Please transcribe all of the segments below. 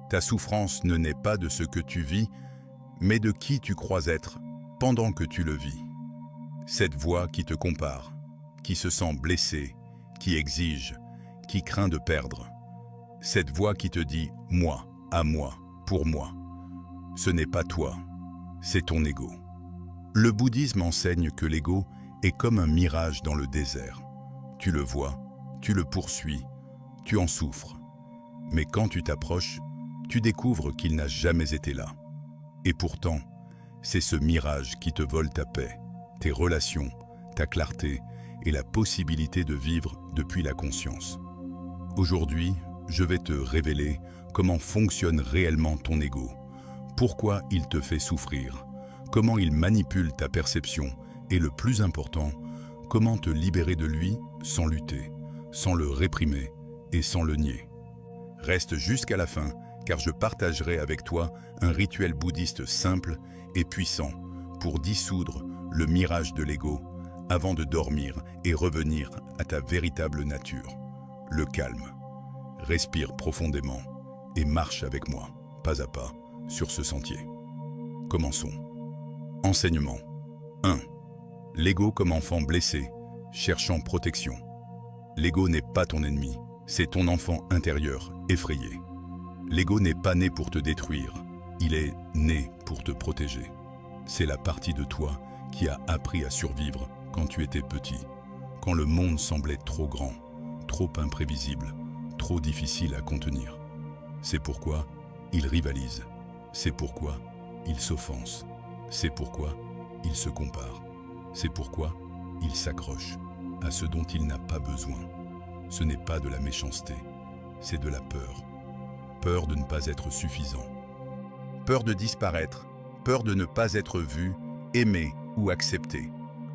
Ta souffrance ne naît pas de ce que tu vis, mais de qui tu crois être pendant que tu le vis. Cette voix qui te compare, qui se sent blessée, qui exige, qui craint de perdre. Cette voix qui te dit « moi, à moi, pour moi ». Ce n'est pas toi, c'est ton ego. Le bouddhisme enseigne que l'ego est comme un mirage dans le désert. Tu le vois, tu le poursuis, tu en souffres. Mais quand tu t'approches, tu découvres qu'il n'a jamais été là. Et pourtant, c'est ce mirage qui te vole ta paix, tes relations, ta clarté et la possibilité de vivre depuis la conscience. Aujourd'hui, je vais te révéler comment fonctionne réellement ton ego, pourquoi il te fait souffrir, comment il manipule ta perception et le plus important, comment te libérer de lui sans lutter, sans le réprimer et sans le nier. Reste jusqu'à la fin, car je partagerai avec toi un rituel bouddhiste simple et puissant pour dissoudre le mirage de l'ego avant de dormir et revenir à ta véritable nature, le calme. Respire profondément et marche avec moi, pas à pas, sur ce sentier. Commençons. Enseignement 1. L'ego comme enfant blessé, cherchant protection. L'ego n'est pas ton ennemi, c'est ton enfant intérieur, effrayé. L'ego n'est pas né pour te détruire, il est né pour te protéger. C'est la partie de toi qui a appris à survivre quand tu étais petit, quand le monde semblait trop grand, trop imprévisible, trop difficile à contenir. C'est pourquoi il rivalise, c'est pourquoi il s'offense, c'est pourquoi il se compare, c'est pourquoi il s'accroche à ce dont il n'a pas besoin. Ce n'est pas de la méchanceté, c'est de la peur. Peur de ne pas être suffisant. Peur de disparaître, peur de ne pas être vu, aimé ou accepté.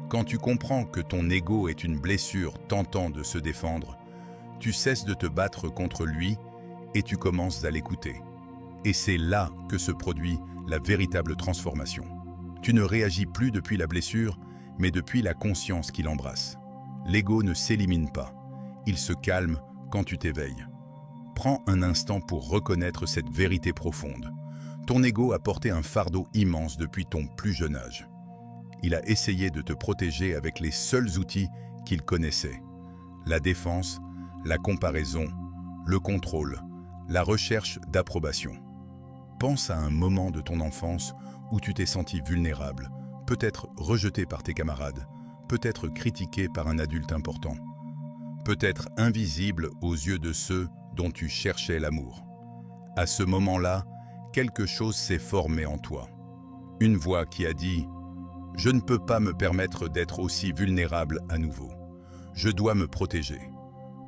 Quand tu comprends que ton ego est une blessure tentant de se défendre, tu cesses de te battre contre lui et tu commences à l'écouter. Et c'est là que se produit la véritable transformation. Tu ne réagis plus depuis la blessure, mais depuis la conscience qui l'embrasse. L'ego ne s'élimine pas, il se calme quand tu t'éveilles. Prends un instant pour reconnaître cette vérité profonde. Ton ego a porté un fardeau immense depuis ton plus jeune âge. Il a essayé de te protéger avec les seuls outils qu'il connaissait. La défense, la comparaison, le contrôle, la recherche d'approbation. Pense à un moment de ton enfance où tu t'es senti vulnérable, peut-être rejeté par tes camarades, peut-être critiqué par un adulte important, peut-être invisible aux yeux de ceux dont tu cherchais l'amour. À ce moment-là, quelque chose s'est formé en toi. Une voix qui a dit « Je ne peux pas me permettre d'être aussi vulnérable à nouveau. Je dois me protéger.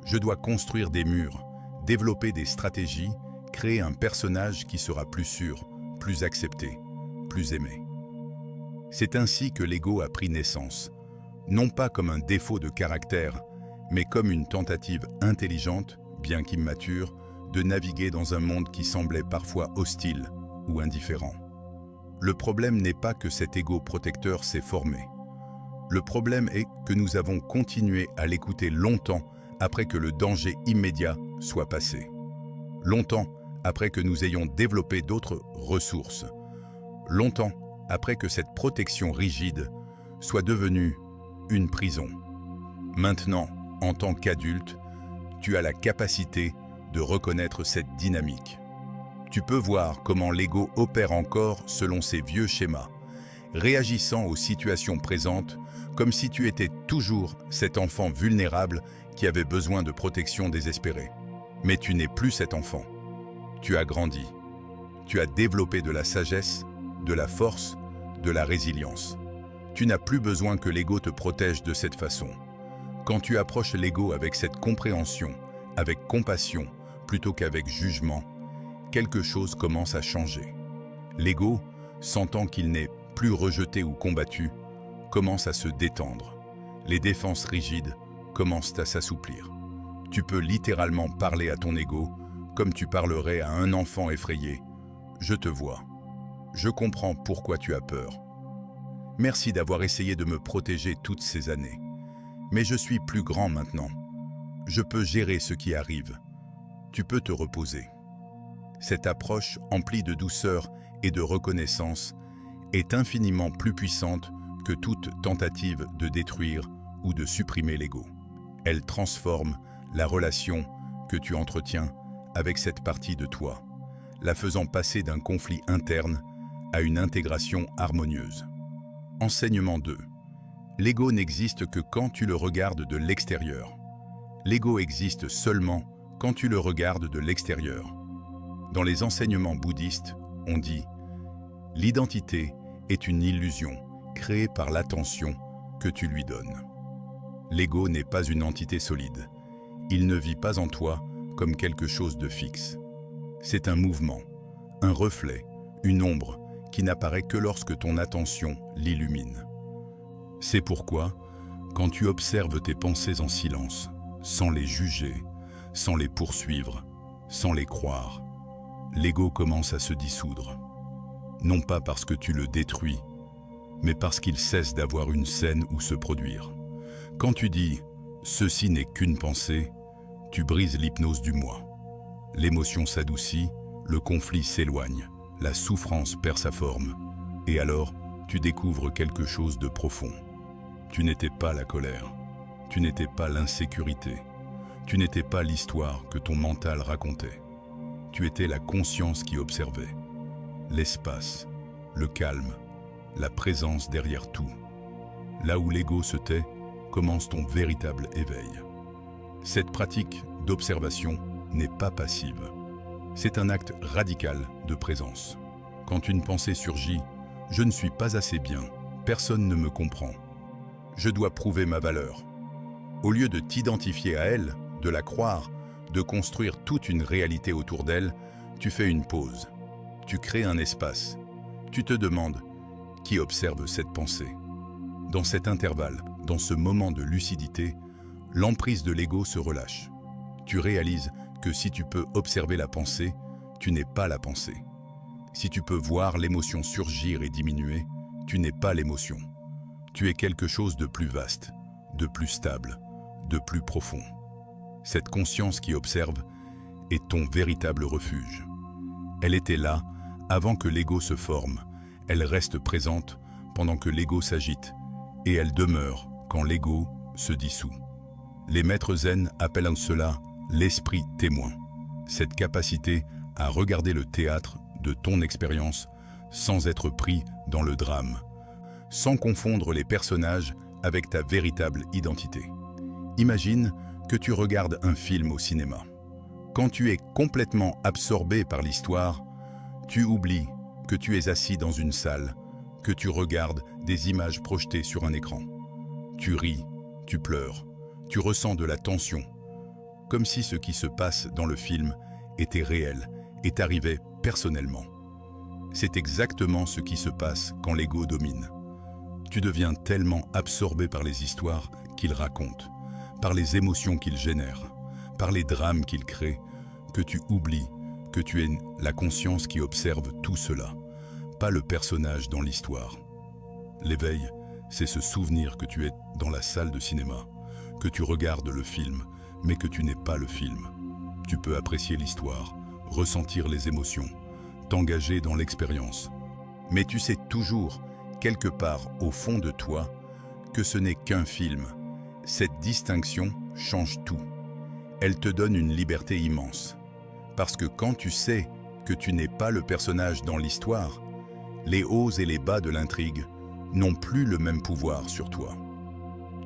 Je dois construire des murs, développer des stratégies, créer un personnage qui sera plus sûr, plus accepté, plus aimé. » C'est ainsi que l'ego a pris naissance, non pas comme un défaut de caractère, mais comme une tentative intelligente, bien qu'immature, de naviguer dans un monde qui semblait parfois hostile ou indifférent. Le problème n'est pas que cet ego protecteur s'est formé. Le problème est que nous avons continué à l'écouter longtemps après que le danger immédiat soit passé. Longtemps après que nous ayons développé d'autres ressources. Longtemps après que cette protection rigide soit devenue une prison. Maintenant, en tant qu'adulte, tu as la capacité de reconnaître cette dynamique. Tu peux voir comment l'ego opère encore selon ses vieux schémas, réagissant aux situations présentes comme si tu étais toujours cet enfant vulnérable qui avait besoin de protection désespérée. Mais tu n'es plus cet enfant. Tu as grandi. Tu as développé de la sagesse, de la force, de la résilience. Tu n'as plus besoin que l'ego te protège de cette façon. Quand tu approches l'ego avec cette compréhension, avec compassion, plutôt qu'avec jugement, quelque chose commence à changer. L'ego, sentant qu'il n'est plus rejeté ou combattu, commence à se détendre. Les défenses rigides commencent à s'assouplir. Tu peux littéralement parler à ton ego comme tu parlerais à un enfant effrayé. Je te vois. Je comprends pourquoi tu as peur. Merci d'avoir essayé de me protéger toutes ces années. Mais je suis plus grand maintenant. Je peux gérer ce qui arrive. Tu peux te reposer. Cette approche, emplie de douceur et de reconnaissance, est infiniment plus puissante que toute tentative de détruire ou de supprimer l'ego. Elle transforme la relation que tu entretiens avec cette partie de toi, la faisant passer d'un conflit interne à une intégration harmonieuse. Enseignement 2. L'ego n'existe que quand tu le regardes de l'extérieur. L'ego existe seulement quand tu le regardes de l'extérieur. Dans les enseignements bouddhistes, on dit « L'identité est une illusion créée par l'attention que tu lui donnes. » L'ego n'est pas une entité solide. Il ne vit pas en toi comme quelque chose de fixe. C'est un mouvement, un reflet, une ombre qui n'apparaît que lorsque ton attention l'illumine. C'est pourquoi, quand tu observes tes pensées en silence, sans les juger, sans les poursuivre, sans les croire, l'ego commence à se dissoudre. Non pas parce que tu le détruis, mais parce qu'il cesse d'avoir une scène où se produire. Quand tu dis « ceci n'est qu'une pensée », tu brises l'hypnose du moi. L'émotion s'adoucit, le conflit s'éloigne, la souffrance perd sa forme, et alors tu découvres quelque chose de profond. Tu n'étais pas la colère, tu n'étais pas l'insécurité, tu n'étais pas l'histoire que ton mental racontait. Tu étais la conscience qui observait, l'espace, le calme, la présence derrière tout. Là où l'ego se tait, commence ton véritable éveil. Cette pratique d'observation n'est pas passive. C'est un acte radical de présence. Quand une pensée surgit, « Je ne suis pas assez bien, personne ne me comprend. Je dois prouver ma valeur. » Au lieu de t'identifier à elle, de la croire, de construire toute une réalité autour d'elle, tu fais une pause. Tu crées un espace. Tu te demandes « Qui observe cette pensée ?» Dans cet intervalle, dans ce moment de lucidité, l'emprise de l'ego se relâche. Tu réalises que si tu peux observer la pensée, tu n'es pas la pensée. Si tu peux voir l'émotion surgir et diminuer, tu n'es pas l'émotion. Tu es quelque chose de plus vaste, de plus stable, de plus profond. Cette conscience qui observe est ton véritable refuge. Elle était là avant que l'ego se forme, elle reste présente pendant que l'ego s'agite, et elle demeure quand l'ego se dissout. Les maîtres zen appellent cela l'esprit témoin, cette capacité à regarder le théâtre de ton expérience sans être pris dans le drame, sans confondre les personnages avec ta véritable identité. Imagine que tu regardes un film au cinéma. Quand tu es complètement absorbé par l'histoire, tu oublies que tu es assis dans une salle, que tu regardes des images projetées sur un écran. Tu ris, tu pleures, tu ressens de la tension, comme si ce qui se passe dans le film était réel et t'arrivait personnellement. C'est exactement ce qui se passe quand l'ego domine. Tu deviens tellement absorbé par les histoires qu'il raconte, par les émotions qu'il génère, par les drames qu'il crée, que tu oublies que tu es la conscience qui observe tout cela, pas le personnage dans l'histoire. L'éveil, c'est se souvenir que tu es dans la salle de cinéma, que tu regardes le film, mais que tu n'es pas le film. Tu peux apprécier l'histoire, ressentir les émotions, t'engager dans l'expérience. Mais tu sais toujours, quelque part au fond de toi, que ce n'est qu'un film. Cette distinction change tout. Elle te donne une liberté immense. Parce que quand tu sais que tu n'es pas le personnage dans l'histoire, les hauts et les bas de l'intrigue n'ont plus le même pouvoir sur toi.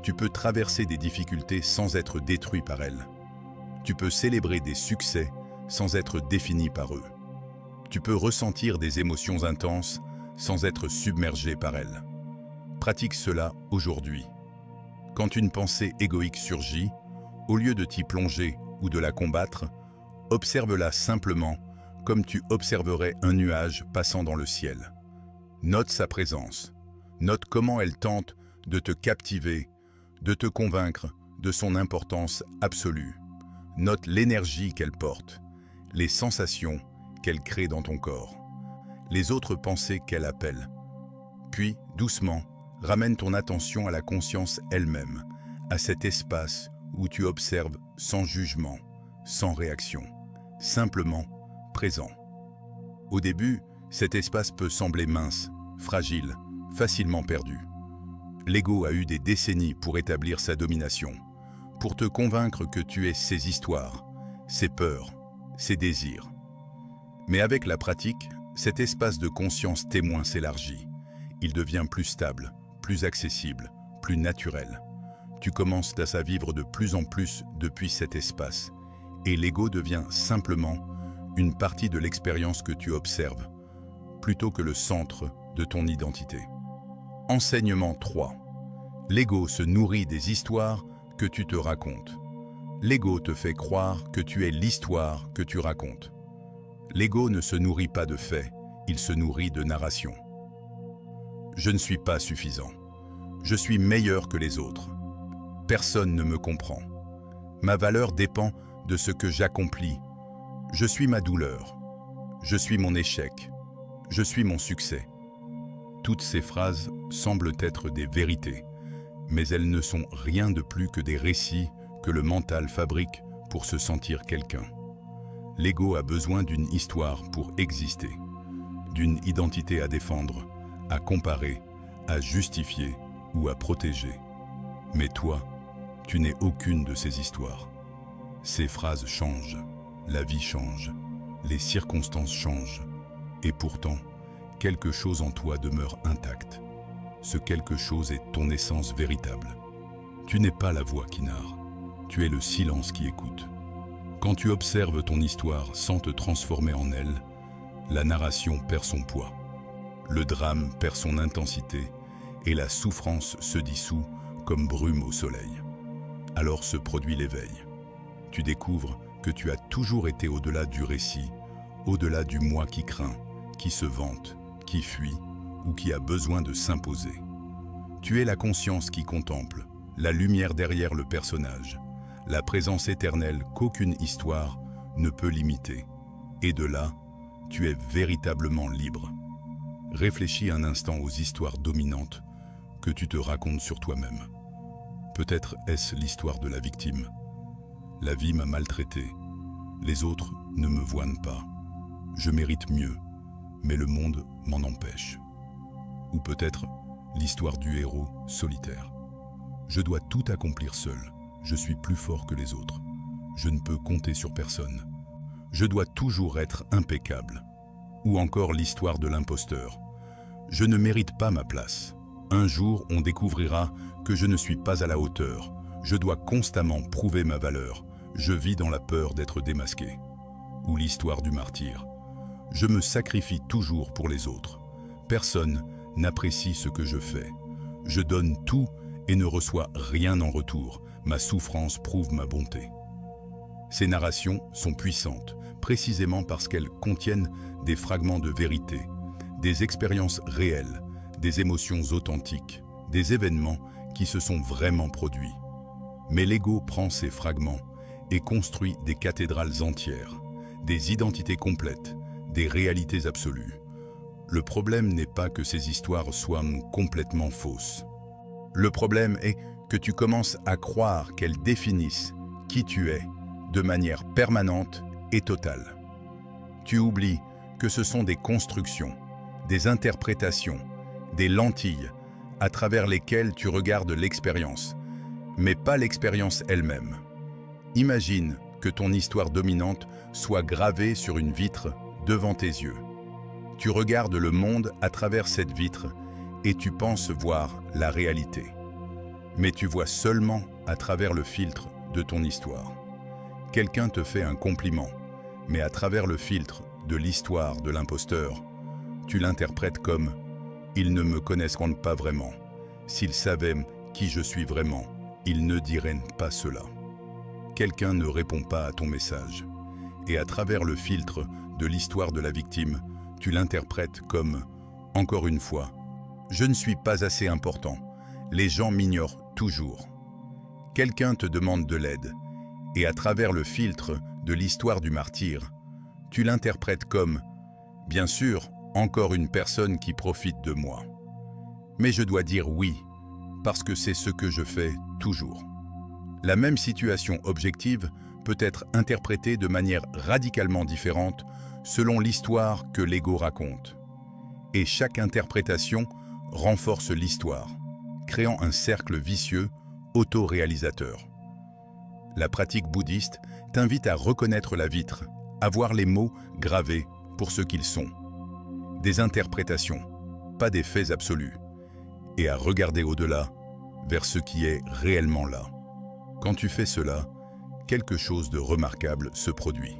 Tu peux traverser des difficultés sans être détruit par elles. Tu peux célébrer des succès sans être défini par eux. Tu peux ressentir des émotions intenses sans être submergé par elles. Pratique cela aujourd'hui. Quand une pensée égoïque surgit, au lieu de t'y plonger ou de la combattre, observe-la simplement comme tu observerais un nuage passant dans le ciel. Note sa présence. Note comment elle tente de te captiver, de te convaincre de son importance absolue. Note l'énergie qu'elle porte, les sensations qu'elle crée dans ton corps, les autres pensées qu'elle appelle. Puis, doucement, ramène ton attention à la conscience elle-même, à cet espace où tu observes sans jugement, sans réaction, simplement présent. Au début, cet espace peut sembler mince, fragile, facilement perdu. L'ego a eu des décennies pour établir sa domination, pour te convaincre que tu es ses histoires, ses peurs, ses désirs. Mais avec la pratique, cet espace de conscience témoin s'élargit. Il devient plus stable, plus accessible, plus naturel. Tu commences à vivre de plus en plus depuis cet espace, et l'ego devient simplement une partie de l'expérience que tu observes, plutôt que le centre de ton identité. Enseignement 3. L'ego se nourrit des histoires que tu te racontes. L'ego te fait croire que tu es l'histoire que tu racontes. L'ego ne se nourrit pas de faits, il se nourrit de narration. Je ne suis pas suffisant. Je suis meilleur que les autres. Personne ne me comprend. Ma valeur dépend de ce que j'accomplis. Je suis ma douleur. Je suis mon échec. Je suis mon succès. Toutes ces phrases semblent être des vérités, mais elles ne sont rien de plus que des récits que le mental fabrique pour se sentir quelqu'un. L'ego a besoin d'une histoire pour exister, d'une identité à défendre, à comparer, à justifier ou à protéger. Mais toi, tu n'es aucune de ces histoires. Ces phrases changent, la vie change, les circonstances changent, et pourtant, quelque chose en toi demeure intact. Ce quelque chose est ton essence véritable. Tu n'es pas la voix qui narre, tu es le silence qui écoute. Quand tu observes ton histoire sans te transformer en elle, la narration perd son poids. Le drame perd son intensité et la souffrance se dissout comme brume au soleil. Alors se produit l'éveil. Tu découvres que tu as toujours été au-delà du récit, au-delà du moi qui craint, qui se vante, qui fuit ou qui a besoin de s'imposer. Tu es la conscience qui contemple, la lumière derrière le personnage, la présence éternelle qu'aucune histoire ne peut limiter. Et de là, tu es véritablement libre. Réfléchis un instant aux histoires dominantes que tu te racontes sur toi-même. Peut-être est-ce l'histoire de la victime. La vie m'a maltraité. Les autres ne me voient pas. Je mérite mieux, mais le monde m'en empêche. Ou peut-être l'histoire du héros solitaire. Je dois tout accomplir seul. Je suis plus fort que les autres. Je ne peux compter sur personne. Je dois toujours être impeccable. Ou encore l'histoire de l'imposteur. Je ne mérite pas ma place. Un jour, on découvrira que je ne suis pas à la hauteur. Je dois constamment prouver ma valeur. Je vis dans la peur d'être démasqué. Ou l'histoire du martyr. Je me sacrifie toujours pour les autres. Personne n'apprécie ce que je fais. Je donne tout et ne reçois rien en retour. Ma souffrance prouve ma bonté. Ces narrations sont puissantes, précisément parce qu'elles contiennent des fragments de vérité, des expériences réelles, des émotions authentiques, des événements qui se sont vraiment produits. Mais l'ego prend ces fragments et construit des cathédrales entières, des identités complètes, des réalités absolues. Le problème n'est pas que ces histoires soient complètement fausses. Le problème est que tu commences à croire qu'elles définissent qui tu es de manière permanente et totale. Tu oublies que ce sont des constructions, des interprétations, des lentilles à travers lesquelles tu regardes l'expérience, mais pas l'expérience elle-même. Imagine que ton histoire dominante soit gravée sur une vitre devant tes yeux. Tu regardes le monde à travers cette vitre et tu penses voir la réalité. Mais tu vois seulement à travers le filtre de ton histoire. Quelqu'un te fait un compliment, mais à travers le filtre de l'histoire de l'imposteur, tu l'interprètes comme « ils ne me connaissent pas vraiment. S'ils savaient qui je suis vraiment, ils ne diraient pas cela. » Quelqu'un ne répond pas à ton message. Et à travers le filtre de l'histoire de la victime, tu l'interprètes comme « encore une fois, je ne suis pas assez important. Les gens m'ignorent toujours. » Quelqu'un te demande de l'aide, et à travers le filtre de l'histoire du martyr, tu l'interprètes comme « bien sûr, encore une personne qui profite de moi. Mais je dois dire oui, parce que c'est ce que je fais toujours. » La même situation objective peut être interprétée de manière radicalement différente selon l'histoire que l'ego raconte. Et chaque interprétation renforce l'histoire, créant un cercle vicieux autoréalisateur. La pratique bouddhiste t'invite à reconnaître la vitre, à voir les mots gravés pour ce qu'ils sont. Des interprétations, pas des faits absolus, et à regarder au-delà, vers ce qui est réellement là. Quand tu fais cela, quelque chose de remarquable se produit.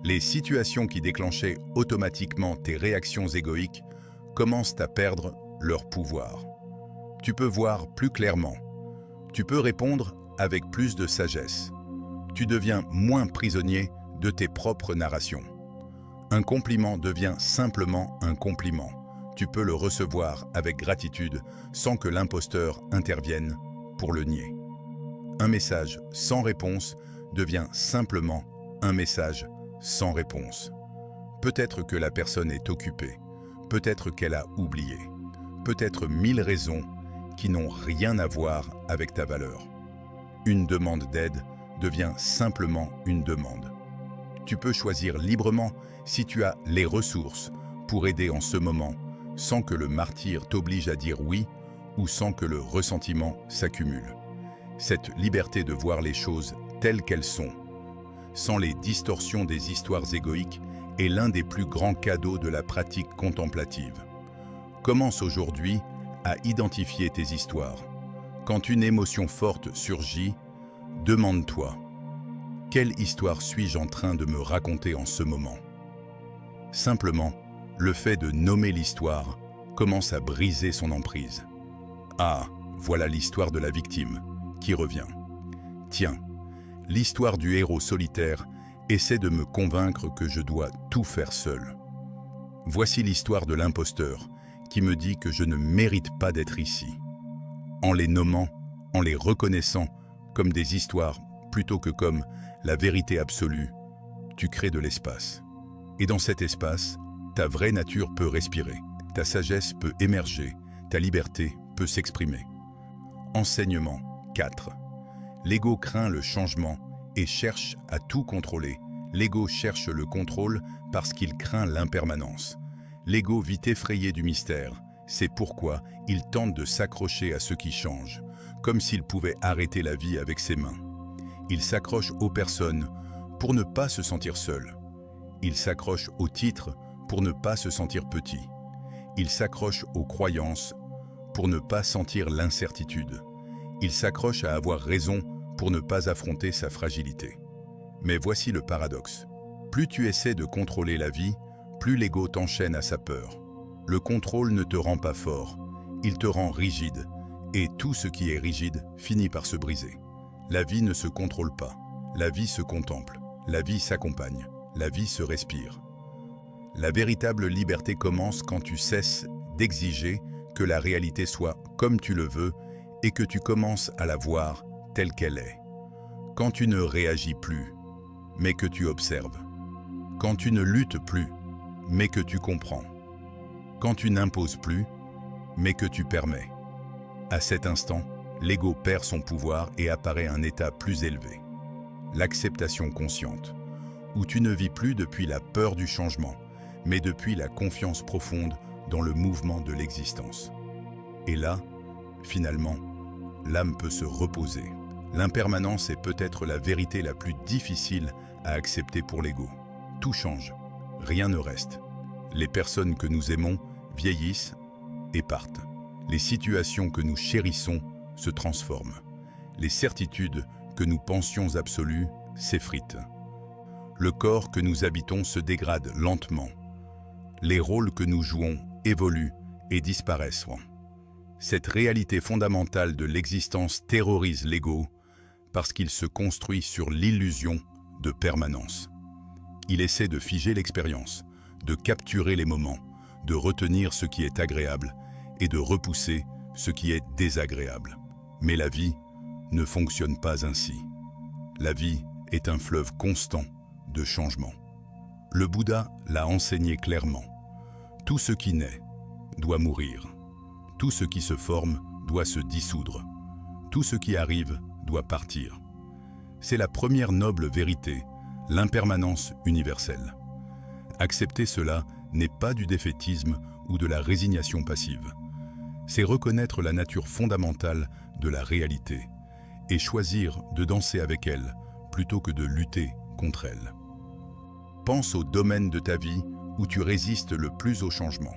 Les situations qui déclenchaient automatiquement tes réactions égoïques commencent à perdre leur pouvoir. Tu peux voir plus clairement. Tu peux répondre avec plus de sagesse. Tu deviens moins prisonnier de tes propres narrations. Un compliment devient simplement un compliment. Tu peux le recevoir avec gratitude sans que l'imposteur intervienne pour le nier. Un message sans réponse devient simplement un message sans réponse. Peut-être que la personne est occupée, peut-être qu'elle a oublié, peut-être 1000 raisons qui n'ont rien à voir avec ta valeur. Une demande d'aide devient simplement une demande. Tu peux choisir librement si tu as les ressources pour aider en ce moment, sans que le martyre t'oblige à dire oui ou sans que le ressentiment s'accumule. Cette liberté de voir les choses telles qu'elles sont, sans les distorsions des histoires égoïques, est l'un des plus grands cadeaux de la pratique contemplative. Commence aujourd'hui à identifier tes histoires. Quand une émotion forte surgit, demande-toi: quelle histoire suis-je en train de me raconter en ce moment? Simplement, le fait de nommer l'histoire commence à briser son emprise. Ah, voilà l'histoire de la victime qui revient. Tiens, l'histoire du héros solitaire essaie de me convaincre que je dois tout faire seul. Voici l'histoire de l'imposteur qui me dit que je ne mérite pas d'être ici. En les nommant, en les reconnaissant comme des histoires plutôt que comme la vérité absolue, tu crées de l'espace. Et dans cet espace, ta vraie nature peut respirer, ta sagesse peut émerger, ta liberté peut s'exprimer. Enseignement 4. L'ego craint le changement et cherche à tout contrôler. L'ego cherche le contrôle parce qu'il craint l'impermanence. L'ego vit effrayé du mystère. C'est pourquoi il tente de s'accrocher à ce qui change, comme s'il pouvait arrêter la vie avec ses mains. Il s'accroche aux personnes pour ne pas se sentir seul. Il s'accroche aux titres pour ne pas se sentir petit. Il s'accroche aux croyances pour ne pas sentir l'incertitude. Il s'accroche à avoir raison pour ne pas affronter sa fragilité. Mais voici le paradoxe. Plus tu essaies de contrôler la vie, plus l'ego t'enchaîne à sa peur. Le contrôle ne te rend pas fort, il te rend rigide, et tout ce qui est rigide finit par se briser. La vie ne se contrôle pas, la vie se contemple, la vie s'accompagne, la vie se respire. La véritable liberté commence quand tu cesses d'exiger que la réalité soit comme tu le veux et que tu commences à la voir telle qu'elle est. Quand tu ne réagis plus, mais que tu observes. Quand tu ne luttes plus, mais que tu comprends. Quand tu n'imposes plus, mais que tu permets. À cet instant, l'ego perd son pouvoir et apparaît un état plus élevé. L'acceptation consciente, où tu ne vis plus depuis la peur du changement, mais depuis la confiance profonde dans le mouvement de l'existence. Et là, finalement, l'âme peut se reposer. L'impermanence est peut-être la vérité la plus difficile à accepter pour l'ego. Tout change, rien ne reste. Les personnes que nous aimons vieillissent et partent. Les situations que nous chérissons se transforment. Les certitudes que nous pensions absolues s'effritent. Le corps que nous habitons se dégrade lentement. Les rôles que nous jouons évoluent et disparaissent. Cette réalité fondamentale de l'existence terrorise l'ego parce qu'il se construit sur l'illusion de permanence. Il essaie de figer l'expérience, de capturer les moments, de retenir ce qui est agréable et de repousser ce qui est désagréable. Mais la vie ne fonctionne pas ainsi. La vie est un fleuve constant de changement. Le Bouddha l'a enseigné clairement. Tout ce qui naît doit mourir. Tout ce qui se forme doit se dissoudre. Tout ce qui arrive doit partir. C'est la première noble vérité, l'impermanence universelle. Accepter cela n'est pas du défaitisme ou de la résignation passive. C'est reconnaître la nature fondamentale de la réalité et choisir de danser avec elle plutôt que de lutter contre elle. Pense au domaine de ta vie où tu résistes le plus au changement.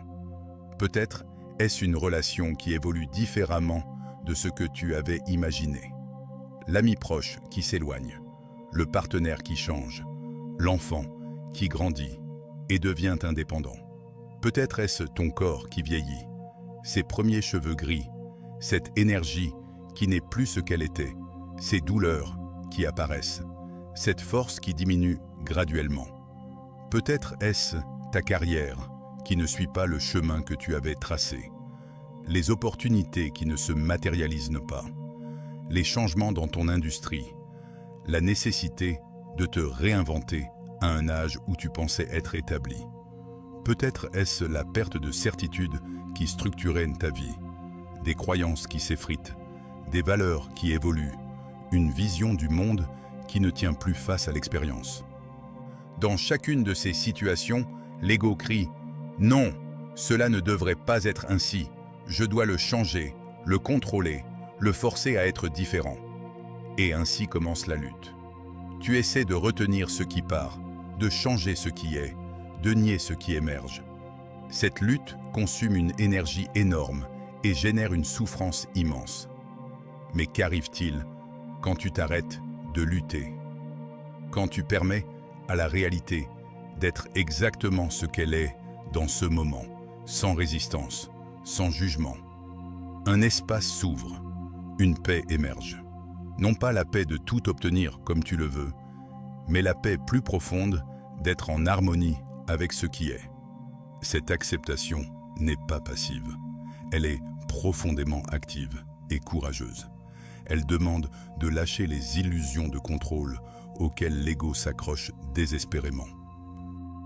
Peut-être est-ce une relation qui évolue différemment de ce que tu avais imaginé. L'ami proche qui s'éloigne, le partenaire qui change, l'enfant qui grandit et devient indépendant. Peut-être est-ce ton corps qui vieillit, ses premiers cheveux gris, cette énergie qui n'est plus ce qu'elle était, ces douleurs qui apparaissent, cette force qui diminue graduellement. Peut-être est-ce ta carrière qui ne suit pas le chemin que tu avais tracé, les opportunités qui ne se matérialisent pas, les changements dans ton industrie, la nécessité de te réinventer à un âge où tu pensais être établi. Peut-être est-ce la perte de certitude qui structurait ta vie, des croyances qui s'effritent, des valeurs qui évoluent, une vision du monde qui ne tient plus face à l'expérience. Dans chacune de ces situations, l'ego crie « Non, cela ne devrait pas être ainsi, je dois le changer, le contrôler, le forcer à être différent. » Et ainsi commence la lutte. Tu essaies de retenir ce qui part, de changer ce qui est, de nier ce qui émerge. Cette lutte consomme une énergie énorme et génère une souffrance immense. Mais qu'arrive-t-il quand tu t'arrêtes de lutter? Quand tu permets à la réalité d'être exactement ce qu'elle est dans ce moment, sans résistance, sans jugement. Un espace s'ouvre, une paix émerge. Non pas la paix de tout obtenir comme tu le veux, mais la paix plus profonde d'être en harmonie avec ce qui est. Cette acceptation n'est pas passive, elle est profondément active et courageuse. Elle demande de lâcher les illusions de contrôle auxquelles l'ego s'accroche désespérément.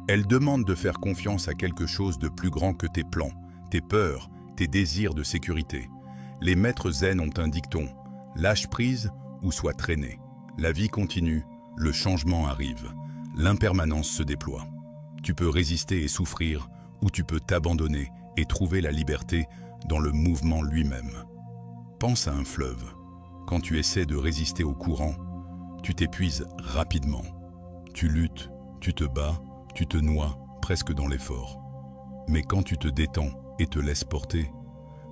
Elle demande de faire confiance à quelque chose de plus grand que tes plans, tes peurs, tes désirs de sécurité. Les maîtres zen ont un dicton, lâche prise ou sois traîné. La vie continue, le changement arrive, l'impermanence se déploie. Tu peux résister et souffrir, ou tu peux t'abandonner et trouver la liberté dans le mouvement lui-même. Pense à un fleuve. Quand tu essaies de résister au courant, tu t'épuises rapidement. Tu luttes, tu te bats, tu te noies presque dans l'effort. Mais quand tu te détends et te laisses porter,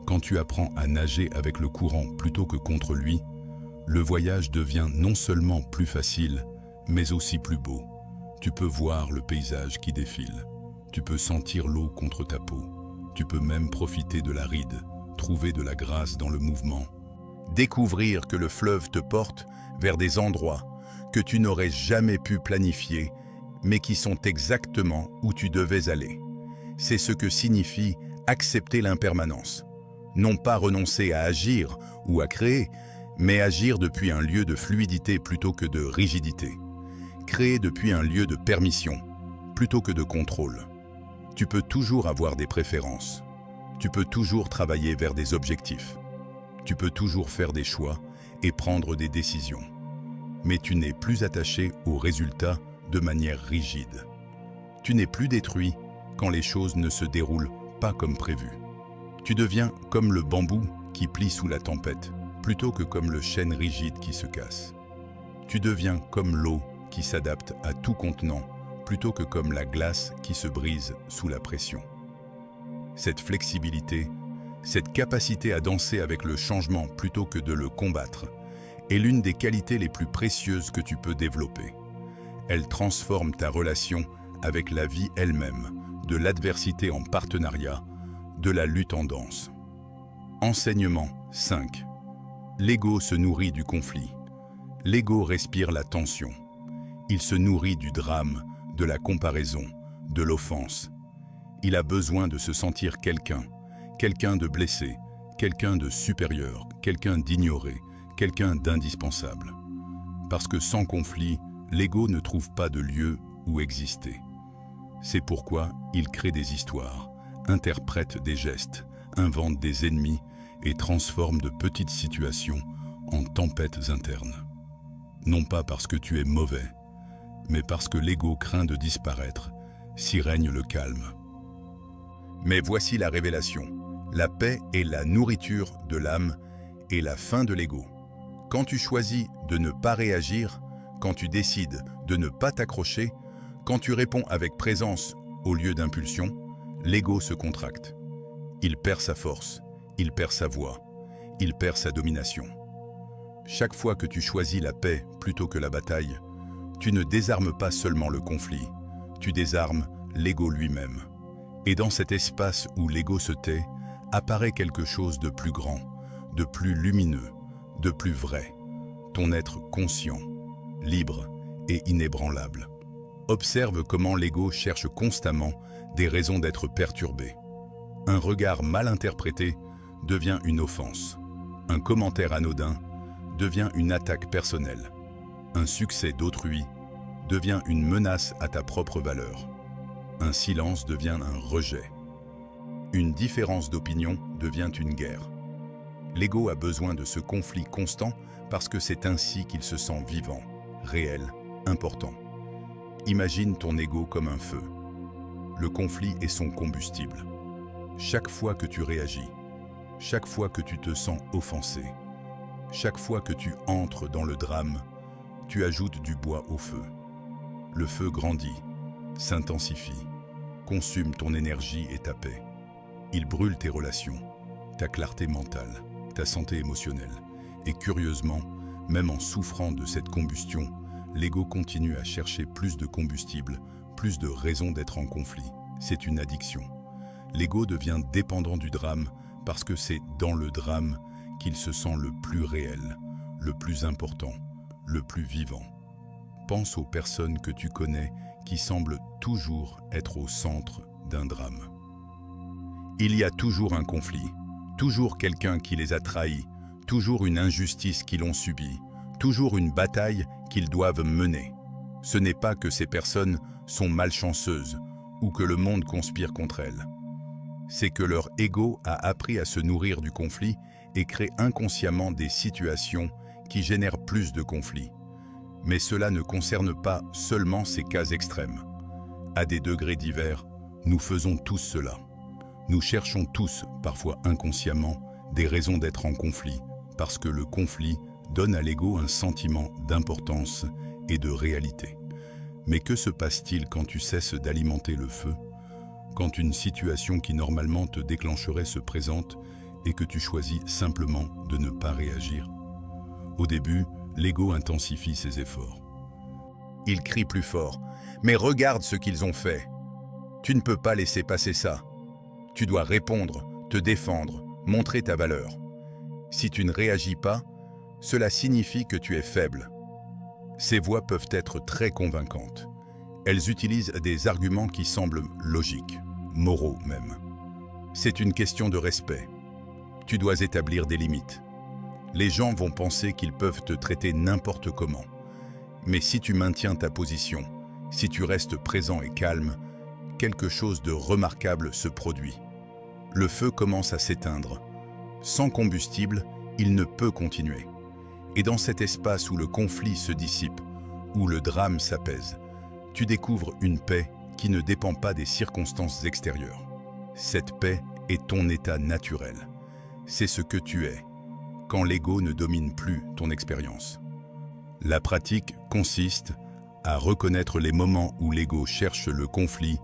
quand tu apprends à nager avec le courant plutôt que contre lui, le voyage devient non seulement plus facile, mais aussi plus beau. Tu peux voir le paysage qui défile. Tu peux sentir l'eau contre ta peau. Tu peux même profiter de la ride, trouver de la grâce dans le mouvement. Découvrir que le fleuve te porte vers des endroits que tu n'aurais jamais pu planifier, mais qui sont exactement où tu devais aller. C'est ce que signifie accepter l'impermanence. Non pas renoncer à agir ou à créer, mais agir depuis un lieu de fluidité plutôt que de rigidité. Créer depuis un lieu de permission plutôt que de contrôle. Tu peux toujours avoir des préférences. Tu peux toujours travailler vers des objectifs. Tu peux toujours faire des choix et prendre des décisions. Mais tu n'es plus attaché aux résultats de manière rigide. Tu n'es plus détruit quand les choses ne se déroulent pas comme prévu. Tu deviens comme le bambou qui plie sous la tempête, plutôt que comme le chêne rigide qui se casse. Tu deviens comme l'eau qui s'adapte à tout contenant, plutôt que comme la glace qui se brise sous la pression. Cette flexibilité, cette capacité à danser avec le changement plutôt que de le combattre, est l'une des qualités les plus précieuses que tu peux développer. Elle transforme ta relation avec la vie elle-même, de l'adversité en partenariat, de la lutte en danse. Enseignement 5. L'ego se nourrit du conflit. L'ego respire la tension. Il se nourrit du drame, de la comparaison, de l'offense. Il a besoin de se sentir quelqu'un de blessé, quelqu'un de supérieur, quelqu'un d'ignoré, quelqu'un d'indispensable. Parce que sans conflit, l'ego ne trouve pas de lieu où exister. C'est pourquoi il crée des histoires, interprète des gestes, invente des ennemis et transforme de petites situations en tempêtes internes. Non pas parce que tu es mauvais, mais parce que l'ego craint de disparaître si règne le calme. Mais voici la révélation. La paix est la nourriture de l'âme et la faim de l'ego. Quand tu choisis de ne pas réagir, quand tu décides de ne pas t'accrocher, quand tu réponds avec présence au lieu d'impulsion, l'ego se contracte. Il perd sa force, il perd sa voix, il perd sa domination. Chaque fois que tu choisis la paix plutôt que la bataille, tu ne désarmes pas seulement le conflit, tu désarmes l'ego lui-même. Et dans cet espace où l'ego se tait, apparaît quelque chose de plus grand, de plus lumineux, de plus vrai, ton être conscient, libre et inébranlable. Observe comment l'ego cherche constamment des raisons d'être perturbé. Un regard mal interprété devient une offense. Un commentaire anodin devient une attaque personnelle. Un succès d'autrui devient une menace à ta propre valeur. Un silence devient un rejet. Une différence d'opinion devient une guerre. L'ego a besoin de ce conflit constant parce que c'est ainsi qu'il se sent vivant, réel, important. Imagine ton ego comme un feu. Le conflit est son combustible. Chaque fois que tu réagis, chaque fois que tu te sens offensé, chaque fois que tu entres dans le drame, tu ajoutes du bois au feu. Le feu grandit, s'intensifie, consume ton énergie et ta paix. Il brûle tes relations, ta clarté mentale, ta santé émotionnelle. Et curieusement, même en souffrant de cette combustion, l'ego continue à chercher plus de combustible, plus de raisons d'être en conflit. C'est une addiction. L'ego devient dépendant du drame parce que c'est dans le drame qu'il se sent le plus réel, le plus important, le plus vivant. Pense aux personnes que tu connais qui semblent toujours être au centre d'un drame. Il y a toujours un conflit, toujours quelqu'un qui les a trahis, toujours une injustice qu'ils ont subie, toujours une bataille qu'ils doivent mener. Ce n'est pas que ces personnes sont malchanceuses ou que le monde conspire contre elles. C'est que leur ego a appris à se nourrir du conflit et crée inconsciemment des situations qui génèrent plus de conflits. Mais cela ne concerne pas seulement ces cas extrêmes. À des degrés divers, nous faisons tous cela. Nous cherchons tous, parfois inconsciemment, des raisons d'être en conflit, parce que le conflit donne à l'ego un sentiment d'importance et de réalité. Mais que se passe-t-il quand tu cesses d'alimenter le feu, quand une situation qui normalement te déclencherait se présente et que tu choisis simplement de ne pas réagir? Au début, l'ego intensifie ses efforts. Il crie plus fort. « Mais regarde ce qu'ils ont fait. Tu ne peux pas laisser passer ça. Tu dois répondre, te défendre, montrer ta valeur. Si tu ne réagis pas, cela signifie que tu es faible. » Ces voix peuvent être très convaincantes. Elles utilisent des arguments qui semblent logiques, moraux même. C'est une question de respect. Tu dois établir des limites. Les gens vont penser qu'ils peuvent te traiter n'importe comment. Mais si tu maintiens ta position, si tu restes présent et calme, quelque chose de remarquable se produit. Le feu commence à s'éteindre. Sans combustible, il ne peut continuer. Et dans cet espace où le conflit se dissipe, où le drame s'apaise, tu découvres une paix qui ne dépend pas des circonstances extérieures. Cette paix est ton état naturel. C'est ce que tu es, quand l'ego ne domine plus ton expérience. La pratique consiste à reconnaître les moments où l'ego cherche le conflit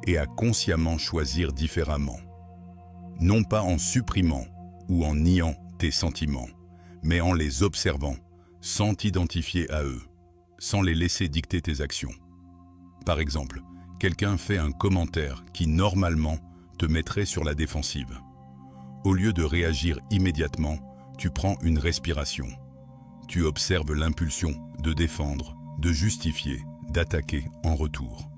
et à consciemment choisir différemment. Non pas en supprimant ou en niant tes sentiments, mais en les observant, sans t'identifier à eux, sans les laisser dicter tes actions. Par exemple, quelqu'un fait un commentaire qui normalement te mettrait sur la défensive. Au lieu de réagir immédiatement, tu prends une respiration. Tu observes l'impulsion de défendre, de justifier, d'attaquer en retour.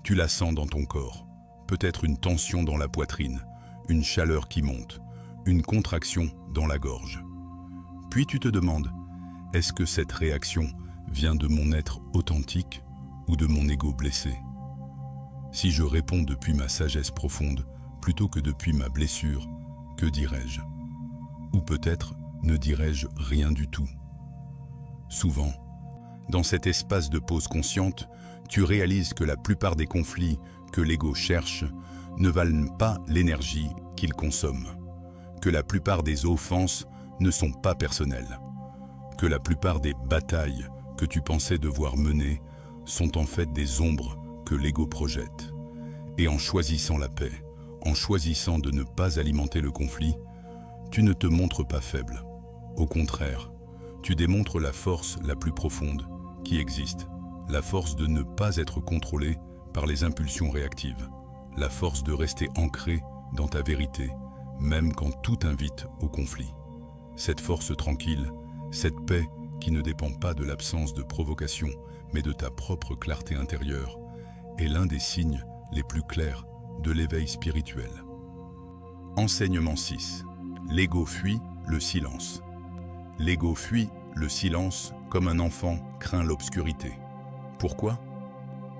Tu la sens dans ton corps, peut-être une tension dans la poitrine, une chaleur qui monte, une contraction dans la gorge. Puis tu te demandes, est-ce que cette réaction vient de mon être authentique ou de mon ego blessé? Si je réponds depuis ma sagesse profonde, plutôt que depuis ma blessure, que dirais-je? Ou peut-être ne dirais-je rien du tout? Souvent, Dans cet espace de pause consciente, tu réalises que la plupart des conflits que l'ego cherche ne valent pas l'énergie qu'il consomme, que la plupart des offenses ne sont pas personnelles, que la plupart des batailles que tu pensais devoir mener sont en fait des ombres que l'ego projette. Et en choisissant la paix, en choisissant de ne pas alimenter le conflit, tu ne te montres pas faible. Au contraire, tu démontres la force la plus profonde qui existe, la force de ne pas être contrôlé par les impulsions réactives, la force de rester ancré dans ta vérité, même quand tout invite au conflit. Cette force tranquille, cette paix qui ne dépend pas de l'absence de provocation, mais de ta propre clarté intérieure, est l'un des signes les plus clairs de l'éveil spirituel. Enseignement 6. L'ego fuit le silence. L'ego fuit le silence comme un enfant craint l'obscurité. Pourquoi ?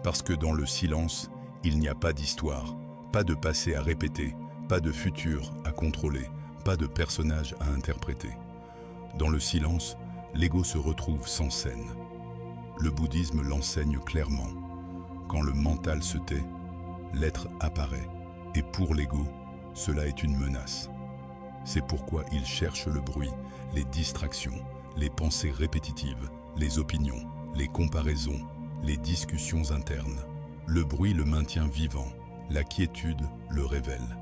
Parce que dans le silence, il n'y a pas d'histoire, pas de passé à répéter, pas de futur à contrôler, pas de personnage à interpréter. Dans le silence, l'ego se retrouve sans scène. Le bouddhisme l'enseigne clairement. Quand le mental se tait, l'être apparaît. Et pour l'ego, cela est une menace. C'est pourquoi il cherche le bruit, les distractions, les pensées répétitives, les opinions, les comparaisons, les discussions internes. Le bruit le maintient vivant, la quiétude le révèle.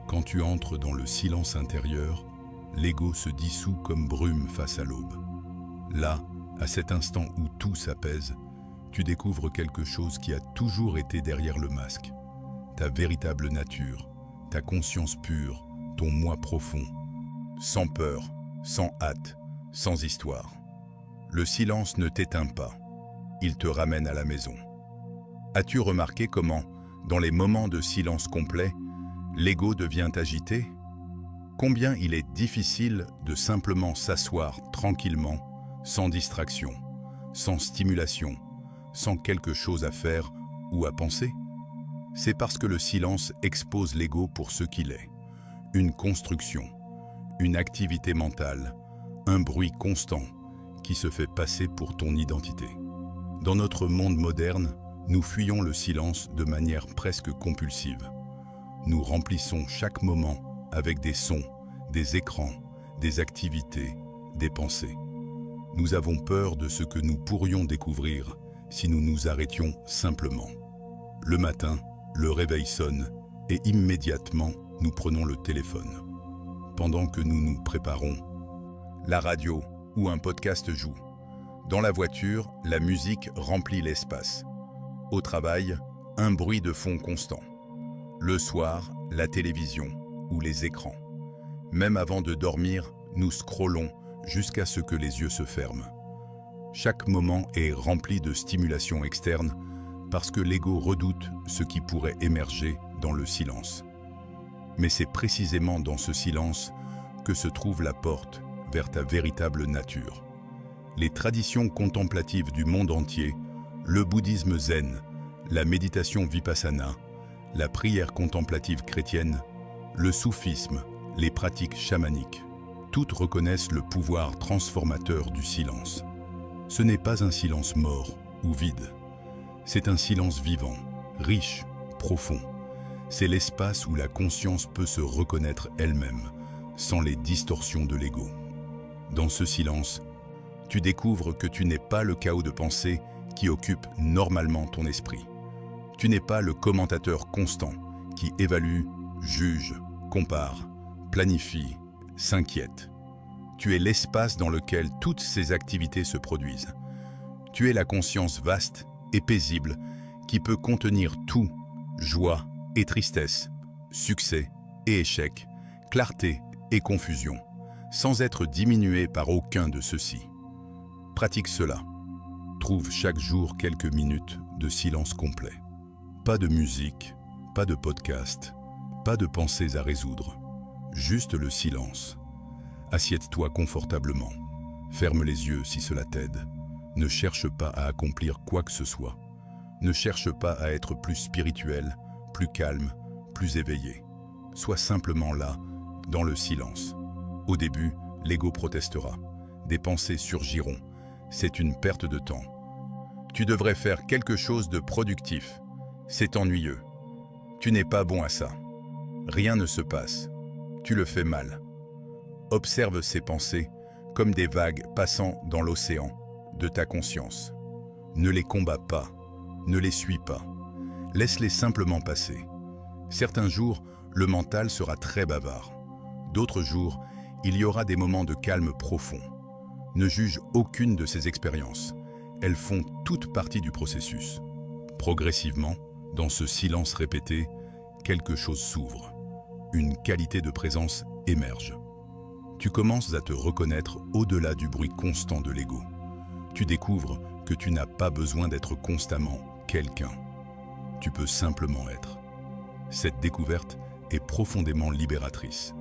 Quand tu entres dans le silence intérieur, l'ego se dissout comme brume face à l'aube. Là, à cet instant où tout s'apaise, tu découvres quelque chose qui a toujours été derrière le masque. Ta véritable nature, ta conscience pure, ton moi profond. Sans peur, sans hâte, sans histoire. Le silence ne t'éteint pas, il te ramène à la maison. As-tu remarqué comment, dans les moments de silence complet, l'ego devient agité ? Combien il est difficile de simplement s'asseoir tranquillement, sans distraction, sans stimulation, sans quelque chose à faire ou à penser ? C'est parce que le silence expose l'ego pour ce qu'il est. Une construction, une activité mentale, un bruit constant qui se fait passer pour ton identité. Dans notre monde moderne, nous fuyons le silence de manière presque compulsive. Nous remplissons chaque moment avec des sons, des écrans, des activités, des pensées. Nous avons peur de ce que nous pourrions découvrir si nous nous arrêtions simplement. Le matin, le réveil sonne et immédiatement, nous prenons le téléphone. Pendant que nous nous préparons, la radio ou un podcast joue. Dans la voiture, la musique remplit l'espace. Au travail, un bruit de fond constant. Le soir, la télévision ou les écrans. Même avant de dormir, nous scrollons jusqu'à ce que les yeux se ferment. Chaque moment est rempli de stimulation externe parce que l'ego redoute ce qui pourrait émerger dans le silence. Mais c'est précisément dans ce silence que se trouve la porte vers ta véritable nature. Les traditions contemplatives du monde entier, le bouddhisme zen, la méditation vipassana, la prière contemplative chrétienne, le soufisme, les pratiques chamaniques, toutes reconnaissent le pouvoir transformateur du silence. Ce n'est pas un silence mort ou vide. C'est un silence vivant, riche, profond. C'est l'espace où la conscience peut se reconnaître elle-même, sans les distorsions de l'ego. Dans ce silence, tu découvres que tu n'es pas le chaos de pensée qui occupe normalement ton esprit. Tu n'es pas le commentateur constant qui évalue, juge, compare, planifie, s'inquiète. Tu es l'espace dans lequel toutes ces activités se produisent. Tu es la conscience vaste et paisible qui peut contenir tout, joie et tristesse, succès et échec, clarté et confusion, sans être diminué par aucun de ceux-ci. Pratique cela. Trouve chaque jour quelques minutes de silence complet. Pas de musique, pas de podcast, pas de pensées à résoudre. Juste le silence. Assieds-toi confortablement. Ferme les yeux si cela t'aide. Ne cherche pas à accomplir quoi que ce soit. Ne cherche pas à être plus spirituel, plus calme, plus éveillé. Sois simplement là, dans le silence. Au début, l'ego protestera. Des pensées surgiront. c'est une perte de temps. Tu devrais faire quelque chose de productif. C'est ennuyeux. Tu n'es pas bon à ça. Rien ne se passe. Tu le fais mal. Observe ces pensées comme des vagues passant dans l'océan de ta conscience. Ne les combats pas, ne les suis pas. Laisse-les simplement passer. Certains jours, le mental sera très bavard. D'autres jours, il y aura des moments de calme profond. Ne juge aucune de ces expériences. Elles font toute partie du processus. Progressivement, dans ce silence répété, quelque chose s'ouvre. Une qualité de présence émerge. Tu commences à te reconnaître au-delà du bruit constant de l'ego. Tu découvres que tu n'as pas besoin d'être constamment quelqu'un. Tu peux simplement être. Cette découverte est profondément libératrice,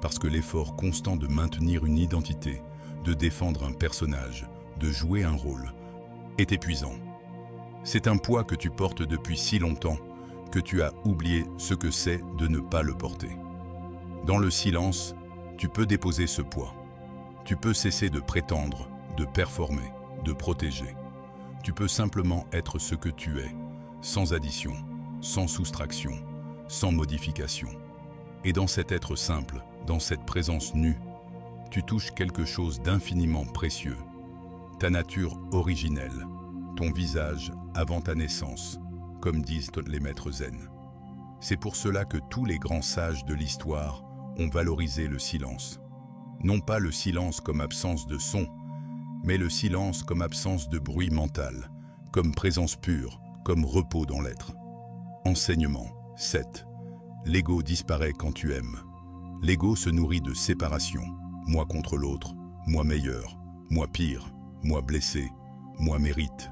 parce que l'effort constant de maintenir une identité, de défendre un personnage, de jouer un rôle, est épuisant. C'est un poids que tu portes depuis si longtemps que tu as oublié ce que c'est de ne pas le porter. Dans le silence, tu peux déposer ce poids. Tu peux cesser de prétendre, de performer, de protéger. Tu peux simplement être ce que tu es, sans addition, sans soustraction, sans modification. Et dans cet être simple, dans cette présence nue, tu touches quelque chose d'infiniment précieux. Ta nature originelle, ton visage avant ta naissance, comme disent les maîtres zen. C'est pour cela que tous les grands sages de l'histoire ont valorisé le silence. Non pas le silence comme absence de son, mais le silence comme absence de bruit mental, comme présence pure, comme repos dans l'être. Enseignement 7. L'ego disparaît quand tu aimes. L'ego se nourrit de séparation. Moi contre l'autre, moi meilleur, moi pire, moi blessé, moi mérite,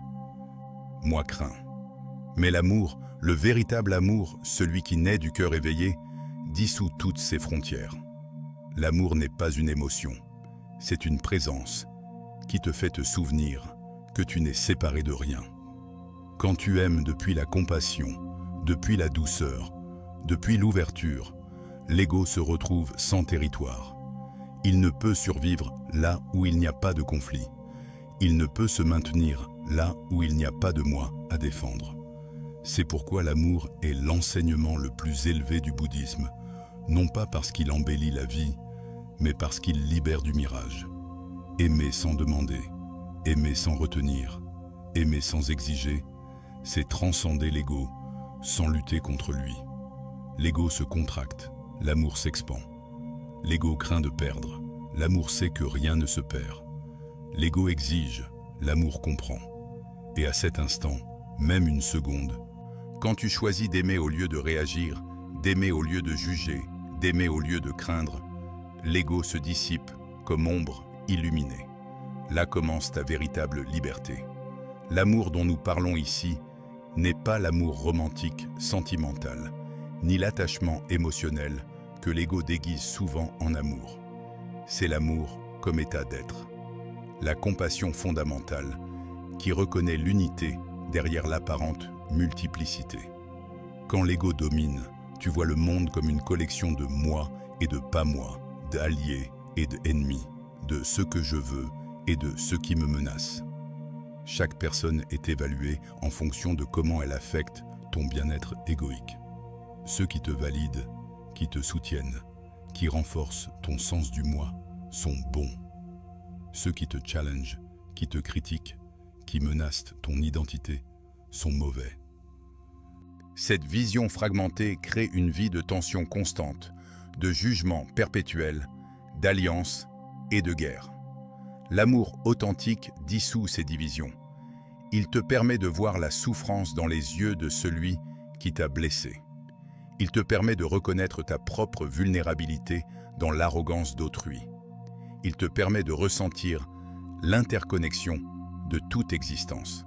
moi crains. Mais l'amour, le véritable amour, celui qui naît du cœur éveillé, dissout toutes ces frontières. L'amour n'est pas une émotion, c'est une présence qui te fait te souvenir que tu n'es séparé de rien. Quand tu aimes depuis la compassion, depuis la douceur, depuis l'ouverture, l'ego se retrouve sans territoire. Il ne peut survivre là où il n'y a pas de conflit. Il ne peut se maintenir là où il n'y a pas de moi à défendre. C'est pourquoi l'amour est l'enseignement le plus élevé du bouddhisme, non pas parce qu'il embellit la vie, mais parce qu'il libère du mirage. Aimer sans demander, aimer sans retenir, aimer sans exiger, c'est transcender l'ego sans lutter contre lui. L'ego se contracte, l'amour s'expand. L'ego craint de perdre, l'amour sait que rien ne se perd. L'ego exige, l'amour comprend. Et à cet instant, même une seconde, quand tu choisis d'aimer au lieu de réagir, d'aimer au lieu de juger, d'aimer au lieu de craindre, l'ego se dissipe comme ombre illuminée. Là commence ta véritable liberté. L'amour dont nous parlons ici n'est pas l'amour romantique, sentimental, ni l'attachement émotionnel que l'ego déguise souvent en amour. C'est l'amour comme état d'être. La compassion fondamentale qui reconnaît l'unité derrière l'apparente multiplicité. Quand l'ego domine, tu vois le monde comme une collection de moi et de pas moi, d'alliés et d'ennemis, de ce que je veux et de ce qui me menace. Chaque personne est évaluée en fonction de comment elle affecte ton bien-être égoïque. Ceux qui te valident, qui te soutiennent, qui renforcent ton sens du moi, sont bons. Ceux qui te challengent, qui te critiquent, qui menacent ton identité, sont mauvais. Cette vision fragmentée crée une vie de tension constante, de jugement perpétuel, d'alliance et de guerre. L'amour authentique dissout ces divisions. Il te permet de voir la souffrance dans les yeux de celui qui t'a blessé. Il te permet de reconnaître ta propre vulnérabilité dans l'arrogance d'autrui. Il te permet de ressentir l'interconnexion de toute existence.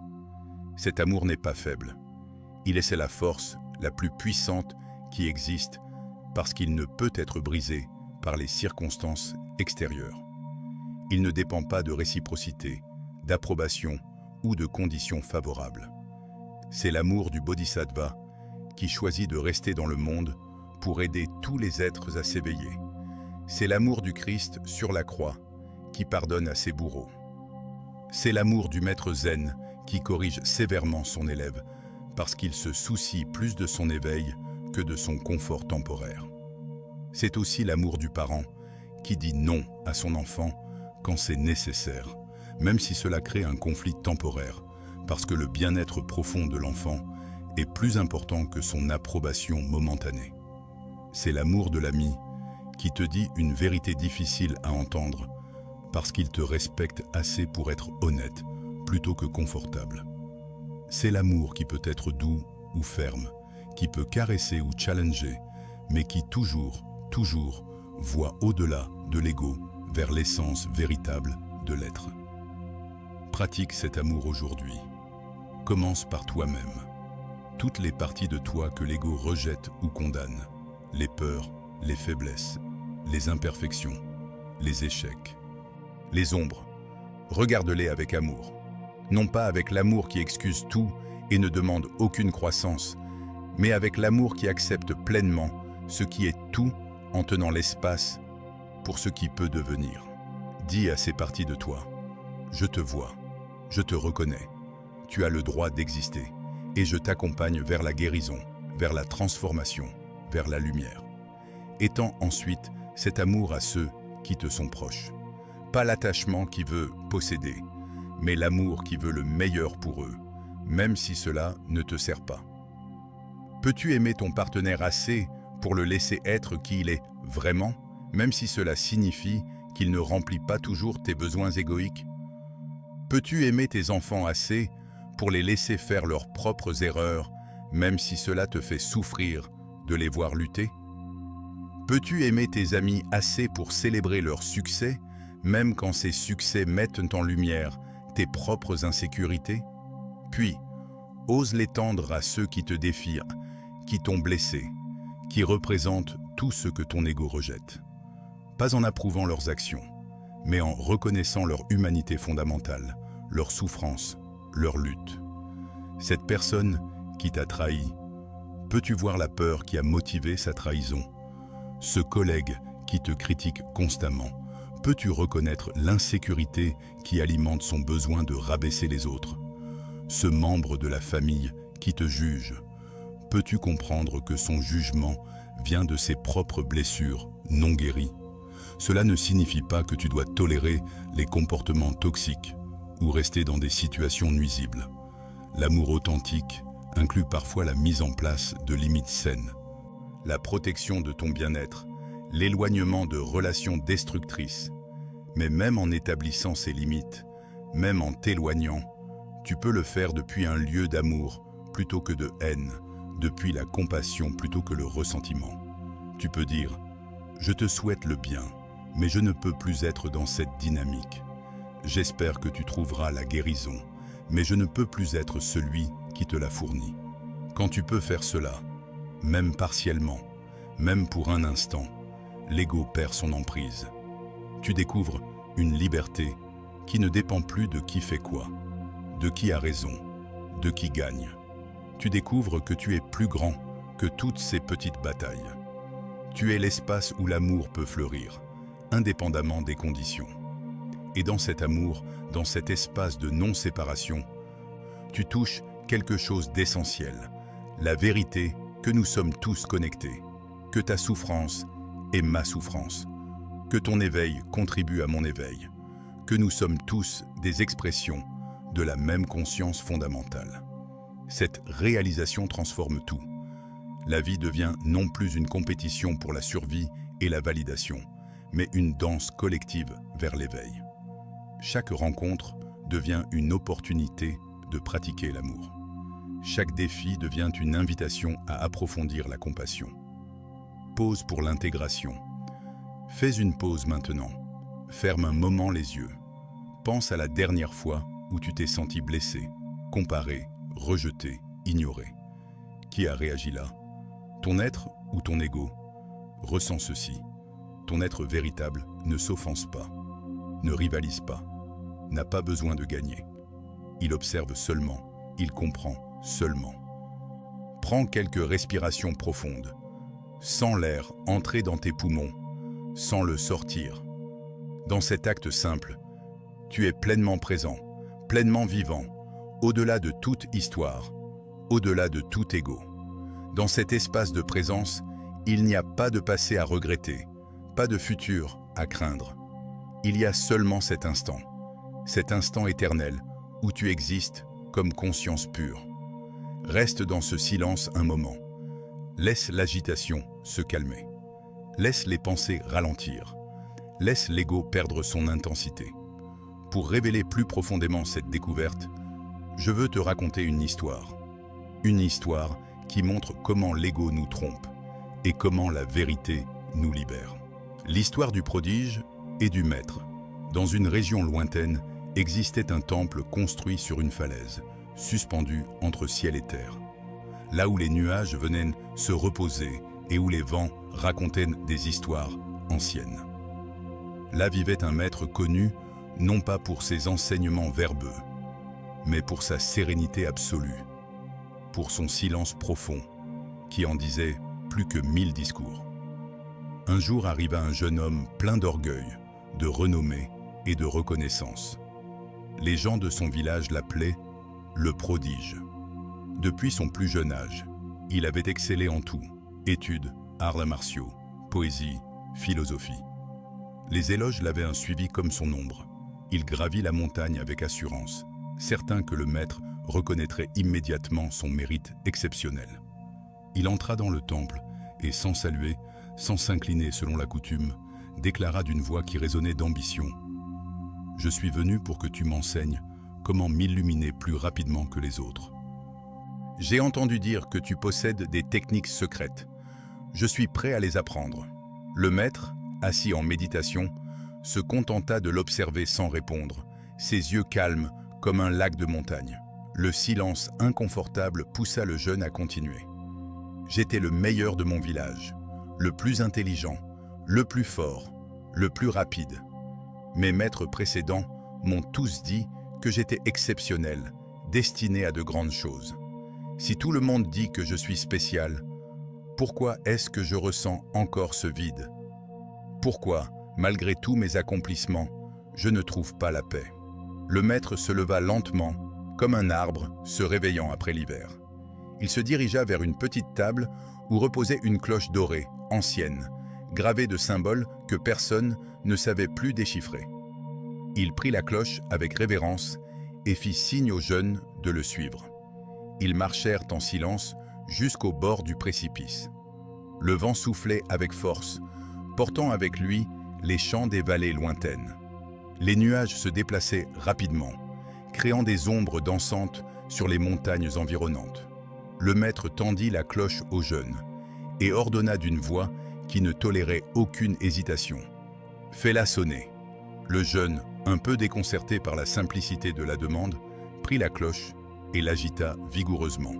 Cet amour n'est pas faible. Il est la force la plus puissante qui existe parce qu'il ne peut être brisé par les circonstances extérieures. Il ne dépend pas de réciprocité, d'approbation ou de conditions favorables. C'est l'amour du bodhisattva qui choisit de rester dans le monde pour aider tous les êtres à s'éveiller. C'est l'amour du Christ sur la croix qui pardonne à ses bourreaux. C'est l'amour du maître zen qui corrige sévèrement son élève parce qu'il se soucie plus de son éveil que de son confort temporaire. C'est aussi l'amour du parent qui dit non à son enfant quand c'est nécessaire, même si cela crée un conflit temporaire, parce que le bien-être profond de l'enfant est plus important que son approbation momentanée. C'est l'amour de l'ami qui te dit une vérité difficile à entendre parce qu'il te respecte assez pour être honnête plutôt que confortable. C'est l'amour qui peut être doux ou ferme, qui peut caresser ou challenger, mais qui toujours voit au-delà de l'ego vers l'essence véritable de l'être. Pratique cet amour aujourd'hui. Commence par toi-même. Toutes les parties de toi que l'ego rejette ou condamne, les peurs, les faiblesses, les imperfections, les échecs, les ombres, regarde-les avec amour. Non pas avec l'amour qui excuse tout et ne demande aucune croissance, mais avec l'amour qui accepte pleinement ce qui est tout en tenant l'espace pour ce qui peut devenir. Dis à ces parties de toi, je te vois, je te reconnais, tu as le droit d'exister et je t'accompagne vers la guérison, vers la transformation, vers la lumière. Étends ensuite cet amour à ceux qui te sont proches. Pas l'attachement qui veut posséder, mais l'amour qui veut le meilleur pour eux, même si cela ne te sert pas. Peux-tu aimer ton partenaire assez pour le laisser être qui il est vraiment, même si cela signifie qu'il ne remplit pas toujours tes besoins égoïques? Peux-tu aimer tes enfants assez pour les laisser faire leurs propres erreurs, même si cela te fait souffrir de les voir lutter? Peux-tu aimer tes amis assez pour célébrer leurs succès, même quand ces succès mettent en lumière tes propres insécurités? Puis, ose l'étendre à ceux qui te défient, qui t'ont blessé, qui représentent tout ce que ton ego rejette. Pas en approuvant leurs actions, mais en reconnaissant leur humanité fondamentale, leur souffrance, leur lutte. Cette personne qui t'a trahi, peux-tu voir la peur qui a motivé sa trahison? Ce collègue qui te critique constamment, peux-tu reconnaître l'insécurité qui alimente son besoin de rabaisser les autres? Ce membre de la famille qui te juge, peux-tu comprendre que son jugement vient de ses propres blessures non guéries? Cela ne signifie pas que tu dois tolérer les comportements toxiques ou rester dans des situations nuisibles. L'amour authentique inclut parfois la mise en place de limites saines, la protection de ton bien-être, l'éloignement de relations destructrices. Mais même en établissant ces limites, même en t'éloignant, tu peux le faire depuis un lieu d'amour plutôt que de haine, depuis la compassion plutôt que le ressentiment. Tu peux dire « Je te souhaite le bien, mais je ne peux plus être dans cette dynamique. J'espère que tu trouveras la guérison, mais je ne peux plus être celui qui te la fournit. » Quand tu peux faire cela, même partiellement, même pour un instant, l'ego perd son emprise. Tu découvres une liberté qui ne dépend plus de qui fait quoi, de qui a raison, de qui gagne. Tu découvres que tu es plus grand que toutes ces petites batailles. Tu es l'espace où l'amour peut fleurir, indépendamment des conditions. Et dans cet amour, dans cet espace de non-séparation, tu touches quelque chose d'essentiel, la vérité que nous sommes tous connectés, que ta souffrance est ma souffrance, que ton éveil contribue à mon éveil, que nous sommes tous des expressions de la même conscience fondamentale. Cette réalisation transforme tout. La vie devient non plus une compétition pour la survie et la validation, mais une danse collective vers l'éveil. Chaque rencontre devient une opportunité de pratiquer l'amour. Chaque défi devient une invitation à approfondir la compassion. Pause pour l'intégration. Fais une pause maintenant. Ferme un moment les yeux. Pense à la dernière fois où tu t'es senti blessé, comparé, rejeté, ignoré. Qui a réagi là? Ton être ou ton ego? Ressens ceci. Ton être véritable ne s'offense pas, ne rivalise pas, n'a pas besoin de gagner. Il observe seulement, il comprend seulement. Prends quelques respirations profondes. Sens l'air entrer dans tes poumons, sans le sortir. Dans cet acte simple, tu es pleinement présent, pleinement vivant, au-delà de toute histoire, au-delà de tout ego. Dans cet espace de présence, il n'y a pas de passé à regretter, pas de futur à craindre. Il y a seulement cet instant éternel où tu existes comme conscience pure. Reste dans ce silence un moment. Laisse l'agitation se calmer. Laisse les pensées ralentir. Laisse l'ego perdre son intensité. Pour révéler plus profondément cette découverte, je veux te raconter une histoire. Une histoire qui montre comment l'ego nous trompe et comment la vérité nous libère. L'histoire du prodige et du maître. Dans une région lointaine, existait un temple construit sur une falaise, suspendu entre ciel et terre. Là où les nuages venaient se reposer et où les vents racontaient des histoires anciennes. Là vivait un maître connu, non pas pour ses enseignements verbeux, mais pour sa sérénité absolue, pour son silence profond, qui en disait plus que 1000 discours. Un jour arriva un jeune homme plein d'orgueil, de renommée et de reconnaissance. Les gens de son village l'appelaient le prodige. Depuis son plus jeune âge, il avait excellé en tout, études, arts martiaux, poésie, philosophie. Les éloges l'avaient suivi comme son ombre. Il gravit la montagne avec assurance, certain que le maître reconnaîtrait immédiatement son mérite exceptionnel. Il entra dans le temple et, sans saluer, sans s'incliner selon la coutume, déclara d'une voix qui résonnait d'ambition. « Je suis venu pour que tu m'enseignes comment m'illuminer plus rapidement que les autres. J'ai entendu dire que tu possèdes des techniques secrètes. Je suis prêt à les apprendre. » Le maître, assis en méditation, se contenta de l'observer sans répondre, ses yeux calmes comme un lac de montagne. Le silence inconfortable poussa le jeune à continuer. « J'étais le meilleur de mon village, le plus intelligent, le plus fort, le plus rapide. Mes maîtres précédents m'ont tous dit que j'étais exceptionnel, destiné à de grandes choses. Si tout le monde dit que je suis spécial, pourquoi est-ce que je ressens encore ce vide? Pourquoi, malgré tous mes accomplissements, je ne trouve pas la paix? » Le maître se leva lentement, comme un arbre se réveillant après l'hiver. Il se dirigea vers une petite table où reposait une cloche dorée, ancienne, gravée de symboles que personne ne savait plus déchiffrer. Il prit la cloche avec révérence et fit signe aux jeunes de le suivre. Ils marchèrent en silence jusqu'au bord du précipice. Le vent soufflait avec force, portant avec lui les chants des vallées lointaines. Les nuages se déplaçaient rapidement, créant des ombres dansantes sur les montagnes environnantes. Le maître tendit la cloche aux jeunes et ordonna d'une voix qui ne tolérait aucune hésitation. « Fais-la sonner. » Le jeune, un peu déconcerté par la simplicité de la demande, prit la cloche et l'agita vigoureusement.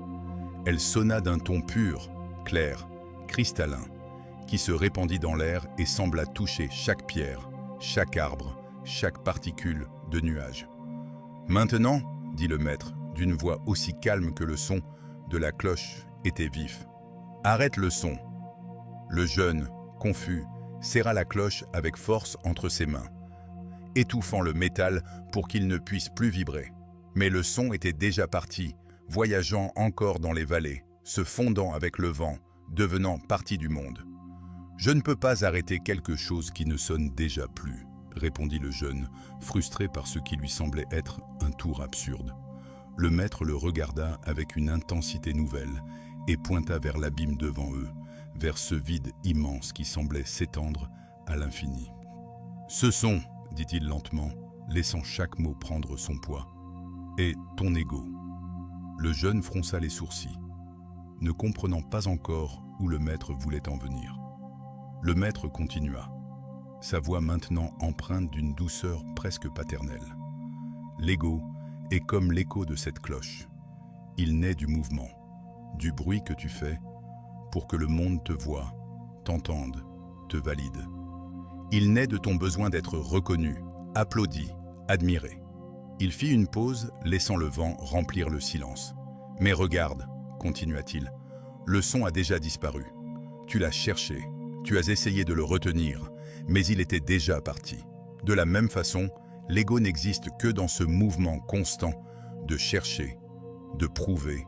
Elle sonna d'un ton pur, clair, cristallin, qui se répandit dans l'air et sembla toucher chaque pierre, chaque arbre, chaque particule de nuage. « Maintenant, » dit le maître, d'une voix aussi calme que le son de la cloche était vif. « Arrête le son. » Le jeune, confus, serra la cloche avec force entre ses mains, étouffant le métal pour qu'il ne puisse plus vibrer. Mais le son était déjà parti, voyageant encore dans les vallées, se fondant avec le vent, devenant partie du monde. « Je ne peux pas arrêter quelque chose qui ne sonne déjà plus, » répondit le jeune, frustré par ce qui lui semblait être un tour absurde. Le maître le regarda avec une intensité nouvelle et pointa vers l'abîme devant eux, vers ce vide immense qui semblait s'étendre à l'infini. « Ce son, » dit-il lentement, laissant chaque mot prendre son poids, « est ton ego. » Le jeune fronça les sourcils, ne comprenant pas encore où le maître voulait en venir. Le maître continua, sa voix maintenant empreinte d'une douceur presque paternelle. « L'ego est comme l'écho de cette cloche. Il naît du mouvement, du bruit que tu fais pour que le monde te voie, t'entende, te valide. Il naît de ton besoin d'être reconnu, applaudi, admiré. » Il fit une pause, laissant le vent remplir le silence. « Mais regarde, » continua-t-il, « le son a déjà disparu. Tu l'as cherché, tu as essayé de le retenir, mais il était déjà parti. De la même façon, L'ego n'existe que dans ce mouvement constant de chercher, de prouver,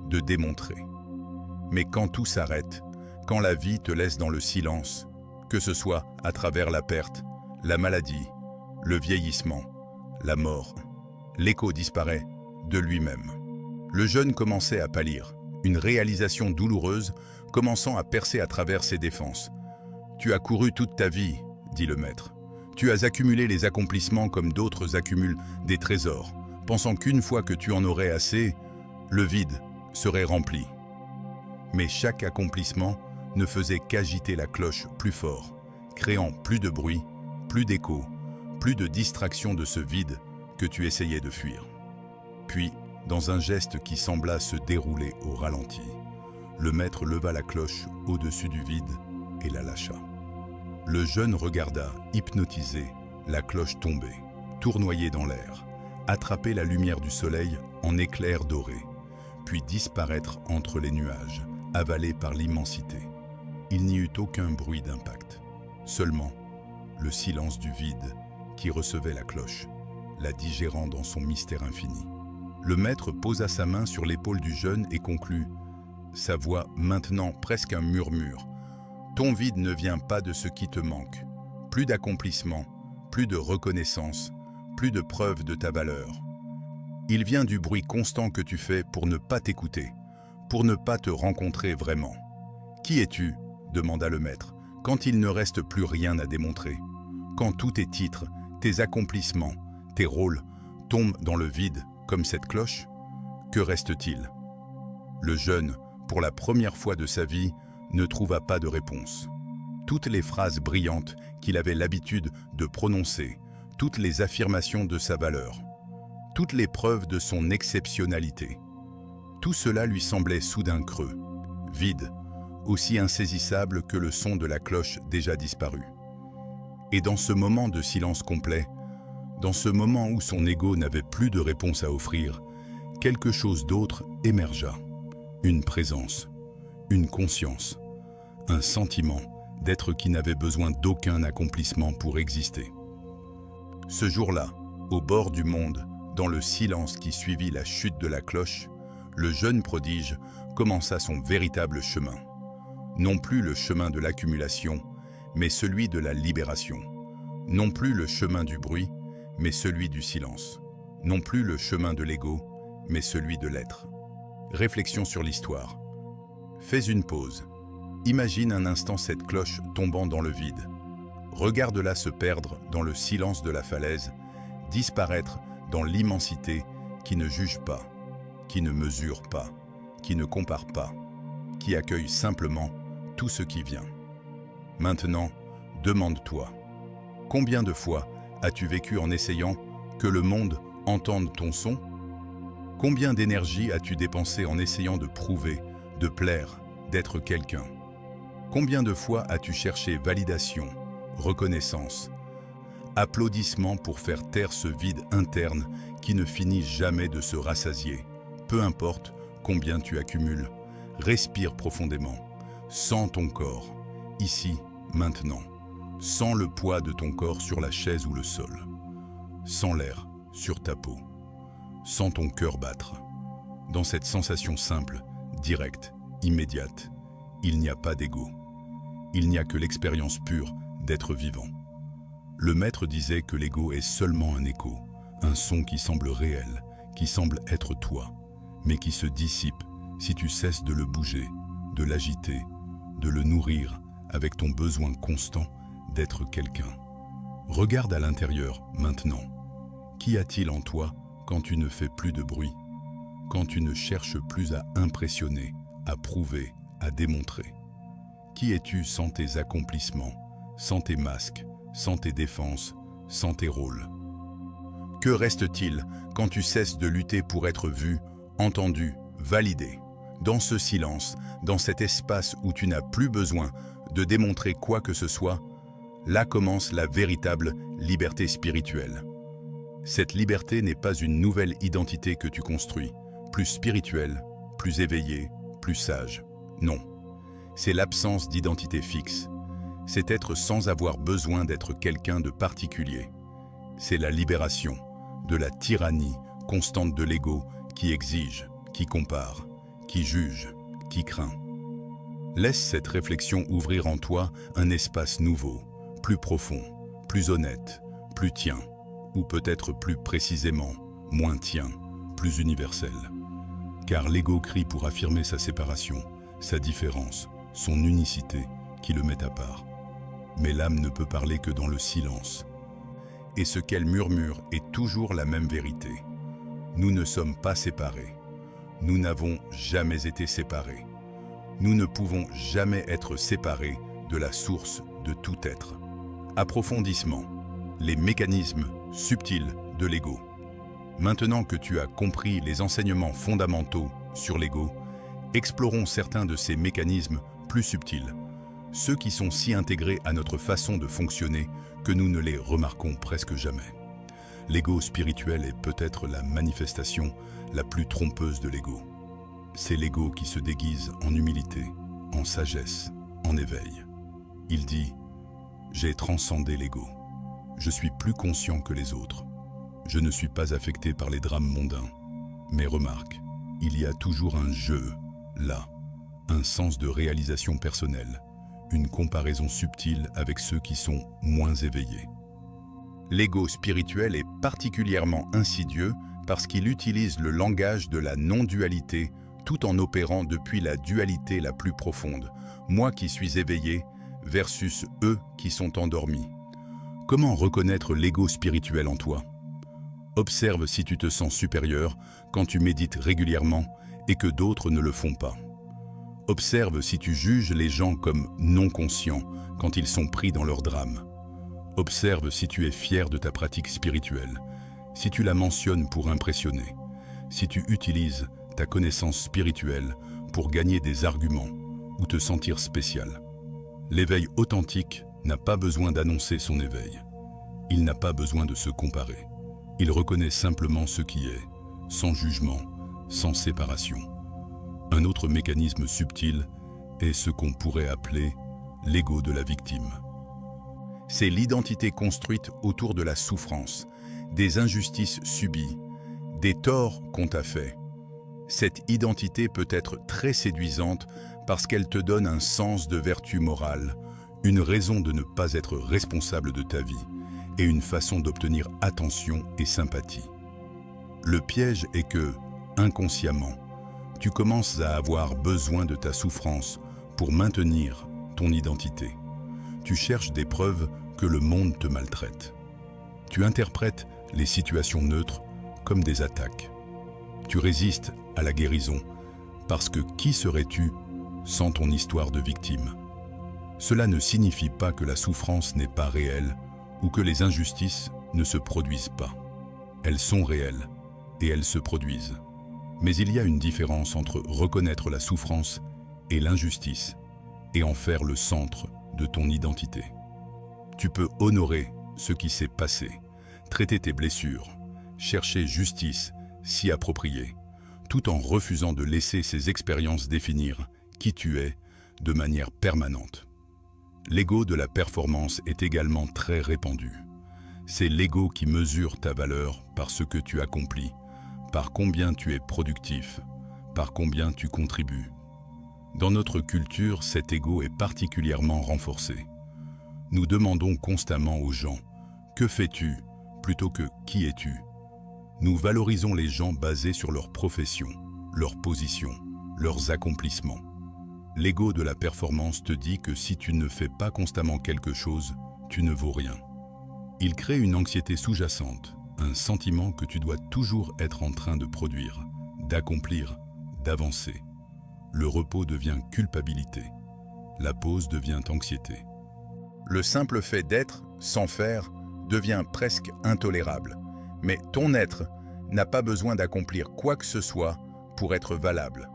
de démontrer. Mais quand tout s'arrête, quand la vie te laisse dans le silence, que ce soit à travers la perte, la maladie, le vieillissement, la mort, l'écho disparaît de lui-même. Le jeune commençait à pâlir, une réalisation douloureuse commençant à percer à travers ses défenses. « Tu as couru toute ta vie, » dit le maître. « Tu as accumulé les accomplissements comme d'autres accumulent des trésors, pensant qu'une fois que tu en aurais assez, le vide serait rempli. » Mais chaque accomplissement ne faisait qu'agiter la cloche plus fort, créant plus de bruit, plus d'écho, plus de distraction de ce vide que tu essayais de fuir. Puis, dans un geste qui sembla se dérouler au ralenti, le maître leva la cloche au-dessus du vide et la lâcha. Le jeune regarda, hypnotisé, la cloche tomber, tournoyer dans l'air, attraper la lumière du soleil en éclairs dorés, puis disparaître entre les nuages, avalé par l'immensité. Il n'y eut aucun bruit d'impact, seulement le silence du vide qui recevait la cloche, la digérant dans son mystère infini. Le maître posa sa main sur l'épaule du jeune et conclut, sa voix maintenant presque un murmure. « Ton vide ne vient pas de ce qui te manque. Plus d'accomplissement, plus de reconnaissance, plus de preuve de ta valeur. Il vient du bruit constant que tu fais pour ne pas t'écouter, pour ne pas te rencontrer vraiment. Qui es-tu » demanda le maître, « quand il ne reste plus rien à démontrer, quand tous tes titres, tes accomplissements, tes rôles tombent dans le vide comme cette cloche, que reste-t-il » Le jeune, pour la première fois de sa vie, ne trouva pas de réponse. Toutes les phrases brillantes qu'il avait l'habitude de prononcer, toutes les affirmations de sa valeur, toutes les preuves de son exceptionnalité, tout cela lui semblait soudain creux, vide, aussi insaisissable que le son de la cloche déjà disparue. Et dans ce moment de silence complet, dans ce moment où son ego n'avait plus de réponse à offrir, quelque chose d'autre émergea. Une présence, une conscience, un sentiment d'être qui n'avait besoin d'aucun accomplissement pour exister. Ce jour-là, au bord du monde, dans le silence qui suivit la chute de la cloche, le jeune prodige commença son véritable chemin. Non plus le chemin de l'accumulation, mais celui de la libération. Non plus le chemin du bruit, mais celui du silence. Non plus le chemin de l'ego, mais celui de l'être. Réflexion sur l'histoire. Fais une pause. Imagine un instant cette cloche tombant dans le vide. Regarde-la se perdre dans le silence de la falaise, disparaître dans l'immensité qui ne juge pas, qui ne mesure pas, qui ne compare pas, qui accueille simplement tout ce qui vient. Maintenant, demande-toi, combien de fois as-tu vécu en essayant que le monde entende ton son ? Combien d'énergie as-tu dépensé en essayant de prouver, de plaire, d'être quelqu'un ? Combien de fois as-tu cherché validation, reconnaissance, applaudissements pour faire taire ce vide interne qui ne finit jamais de se rassasier ? Peu importe combien tu accumules, respire profondément, sens ton corps, ici, maintenant. Sens le poids de ton corps sur la chaise ou le sol. Sens l'air sur ta peau. Sens ton cœur battre. Dans cette sensation simple, directe, immédiate, il n'y a pas d'ego. Il n'y a que l'expérience pure d'être vivant. Le maître disait que l'ego est seulement un écho, un son qui semble réel, qui semble être toi, mais qui se dissipe si tu cesses de le bouger, de l'agiter, de le nourrir avec ton besoin constant d'être quelqu'un. Regarde à l'intérieur maintenant. Qu'y a-t-il en toi quand tu ne fais plus de bruit, quand tu ne cherches plus à impressionner, à prouver, à démontrer? Qui es-tu sans tes accomplissements, sans tes masques, sans tes défenses, sans tes rôles? Que reste-t-il quand tu cesses de lutter pour être vu, entendu, validé? Dans ce silence, dans cet espace où tu n'as plus besoin de démontrer quoi que ce soit, là commence la véritable liberté spirituelle. Cette liberté n'est pas une nouvelle identité que tu construis, plus spirituelle, plus éveillée, plus sage. Non, c'est l'absence d'identité fixe. C'est être sans avoir besoin d'être quelqu'un de particulier. c'est la libération de la tyrannie constante de l'ego qui exige, qui compare, qui juge, qui craint. Laisse cette réflexion ouvrir en toi un espace nouveau, plus profond, plus honnête, plus tien, ou peut-être plus précisément, moins tien, plus universel. Car l'ego crie pour affirmer sa séparation, sa différence, son unicité qui le met à part. Mais l'âme ne peut parler que dans le silence. Et ce qu'elle murmure est toujours la même vérité. Nous ne sommes pas séparés. Nous n'avons jamais été séparés. Nous ne pouvons jamais être séparés de la source de tout être. Approfondissement. Les mécanismes subtils de l'ego. Maintenant que tu as compris les enseignements fondamentaux sur l'ego, explorons certains de ces mécanismes plus subtils, ceux qui sont si intégrés à notre façon de fonctionner que nous ne les remarquons presque jamais. L'ego spirituel est peut-être la manifestation la plus trompeuse de l'ego. C'est l'ego qui se déguise en humilité, en sagesse, en éveil. Il dit « J'ai transcendé l'ego. Je suis plus conscient que les autres. Je ne suis pas affecté par les drames mondains. Mais remarque, il y a toujours un « je » là, un sens de réalisation personnelle, une comparaison subtile avec ceux qui sont moins éveillés. L'ego spirituel est particulièrement insidieux parce qu'il utilise le langage de la non-dualité tout en opérant depuis la dualité la plus profonde, moi qui suis éveillé versus eux qui sont endormis. Comment reconnaître l'ego spirituel en toi? Observe si tu te sens supérieur quand tu médites régulièrement et que d'autres ne le font pas. Observe si tu juges les gens comme non conscients quand ils sont pris dans leur drame. Observe si tu es fier de ta pratique spirituelle, si tu la mentionnes pour impressionner, si tu utilises ta connaissance spirituelle pour gagner des arguments ou te sentir spécial. L'éveil authentique n'a pas besoin d'annoncer son éveil. Il n'a pas besoin de se comparer. Il reconnaît simplement ce qui est, sans jugement, sans séparation. Un autre mécanisme subtil est ce qu'on pourrait appeler l'ego de la victime. C'est l'identité construite autour de la souffrance, des injustices subies, des torts qu'on t'a faits. Cette identité peut être très séduisante parce qu'elle te donne un sens de vertu morale, une raison de ne pas être responsable de ta vie et une façon d'obtenir attention et sympathie. Le piège est que, inconsciemment, tu commences à avoir besoin de ta souffrance pour maintenir ton identité. Tu cherches des preuves que le monde te maltraite. Tu interprètes les situations neutres comme des attaques. Tu résistes à la guérison parce que qui serais-tu sans ton histoire de victime? Cela ne signifie pas que la souffrance n'est pas réelle ou que les injustices ne se produisent pas. Elles sont réelles et elles se produisent. Mais il y a une différence entre reconnaître la souffrance et l'injustice et en faire le centre de ton identité. Tu peux honorer ce qui s'est passé, traiter tes blessures, chercher justice, s'y approprier, tout en refusant de laisser ces expériences définir qui tu es de manière permanente. L'ego de la performance est également très répandu. C'est l'ego qui mesure ta valeur par ce que tu accomplis, par combien tu es productif, par combien tu contribues. Dans notre culture, cet ego est particulièrement renforcé. Nous demandons constamment aux gens « Que fais-tu » plutôt que « Qui es-tu » Nous valorisons les gens basés sur leur profession, leur position, leurs accomplissements. L'ego de la performance te dit que si tu ne fais pas constamment quelque chose, tu ne vaux rien. Il crée une anxiété sous-jacente, un sentiment que tu dois toujours être en train de produire, d'accomplir, d'avancer. Le repos devient culpabilité. La pause devient anxiété. Le simple fait d'être, sans faire, devient presque intolérable. Mais ton être n'a pas besoin d'accomplir quoi que ce soit pour être valable.